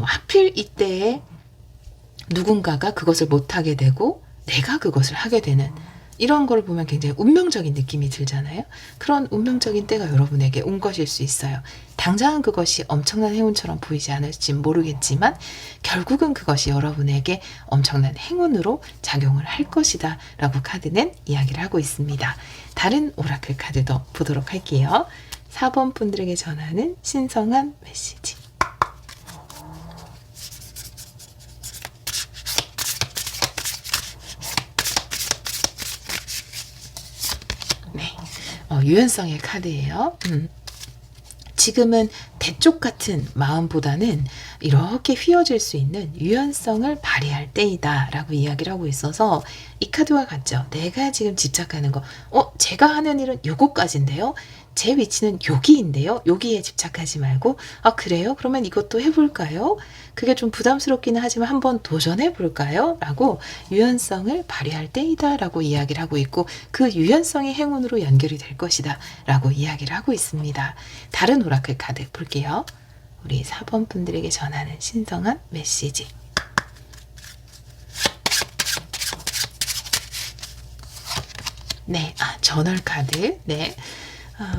하필 이때에 누군가가 그것을 못하게 되고 내가 그것을 하게 되는 이런 걸 보면 굉장히 운명적인 느낌이 들잖아요. 그런 운명적인 때가 여러분에게 온 것일 수 있어요. 당장은 그것이 엄청난 행운처럼 보이지 않을지 모르겠지만 결국은 그것이 여러분에게 엄청난 행운으로 작용을 할 것이다 라고 카드는 이야기를 하고 있습니다. 다른 오라클 카드도 보도록 할게요. 4번 분들에게 전하는 신성한 메시지. 유연성의 카드예요. 지금은 대쪽 같은 마음보다는 이렇게 휘어질 수 있는 유연성을 발휘할 때이다 라고 이야기를 하고 있어서 이 카드와 같죠. 내가 지금 집착하는 거 제가 하는 일은 요거까지인데요. 제 위치는 여기인데요. 여기에 집착하지 말고 그래요? 그러면 이것도 해볼까요? 그게 좀 부담스럽기는 하지만 한번 도전해볼까요? 라고 유연성을 발휘할 때이다 라고 이야기를 하고 있고 그 유연성이 행운으로 연결이 될 것이다 라고 이야기를 하고 있습니다. 다른 오라클 카드 볼게요. 우리 4번 분들에게 전하는 신성한 메시지. 네, 저널 카드. 네.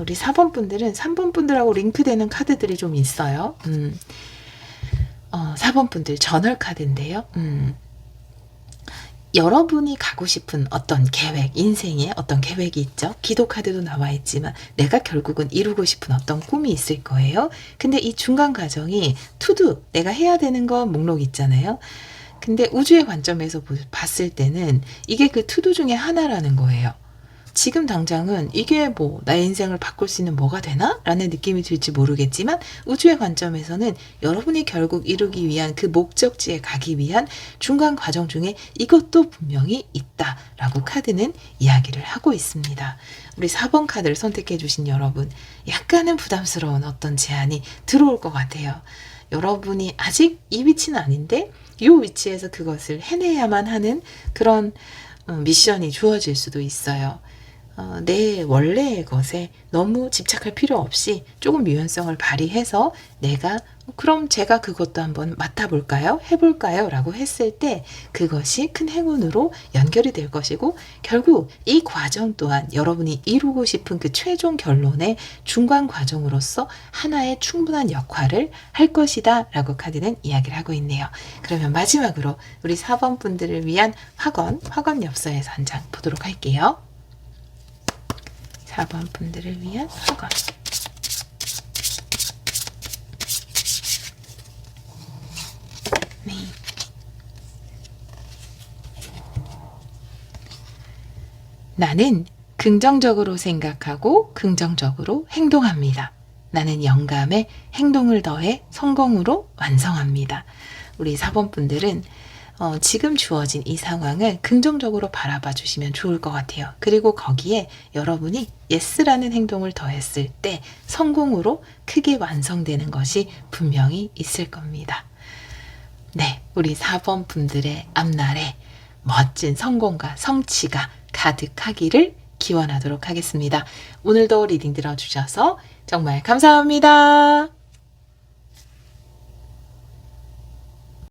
우리 4번 분들은 3번 분들하고 링크되는 카드들이 좀 있어요. 4번 분들 저널 카드인데요. 여러분이 가고 싶은 어떤 계획, 인생에 어떤 계획이 있죠. 기도 카드도 나와 있지만 내가 결국은 이루고 싶은 어떤 꿈이 있을 거예요. 근데 이 중간 과정이 투두, 내가 해야 되는 거 목록 있잖아요. 근데 우주의 관점에서 봤을 때는 이게 그 투두 중에 하나라는 거예요. 지금 당장은 이게 뭐 나의 인생을 바꿀 수 있는 뭐가 되나? 라는 느낌이 들지 모르겠지만 우주의 관점에서는 여러분이 결국 이루기 위한 그 목적지에 가기 위한 중간 과정 중에 이것도 분명히 있다라고 카드는 이야기를 하고 있습니다. 우리 4번 카드를 선택해 주신 여러분, 약간은 부담스러운 어떤 제안이 들어올 것 같아요. 여러분이 아직 이 위치는 아닌데 이 위치에서 그것을 해내야만 하는 그런 미션이 주어질 수도 있어요. 내 원래의 것에 너무 집착할 필요 없이 조금 유연성을 발휘해서 내가 그럼 제가 그것도 한번 맡아볼까요? 해볼까요? 라고 했을 때 그것이 큰 행운으로 연결이 될 것이고 결국 이 과정 또한 여러분이 이루고 싶은 그 최종 결론의 중간 과정으로서 하나의 충분한 역할을 할 것이다 라고 카드는 이야기를 하고 있네요. 그러면 마지막으로 우리 4번 분들을 위한 확언 엽서에서 한 장 보도록 할게요. 4번 분들을 위한 확언. 네. 나는 긍정적으로 생각하고 긍정적으로 행동합니다. 나는 영감에 행동을 더해 성공으로 완성합니다. 우리 4번 분들은 지금 주어진 이 상황을 긍정적으로 바라봐 주시면 좋을 것 같아요. 그리고 거기에 여러분이 예스라는 행동을 더했을 때 성공으로 크게 완성되는 것이 분명히 있을 겁니다. 네, 우리 4번 분들의 앞날에 멋진 성공과 성취가 가득하기를 기원하도록 하겠습니다. 오늘도 리딩 들어주셔서 정말 감사합니다.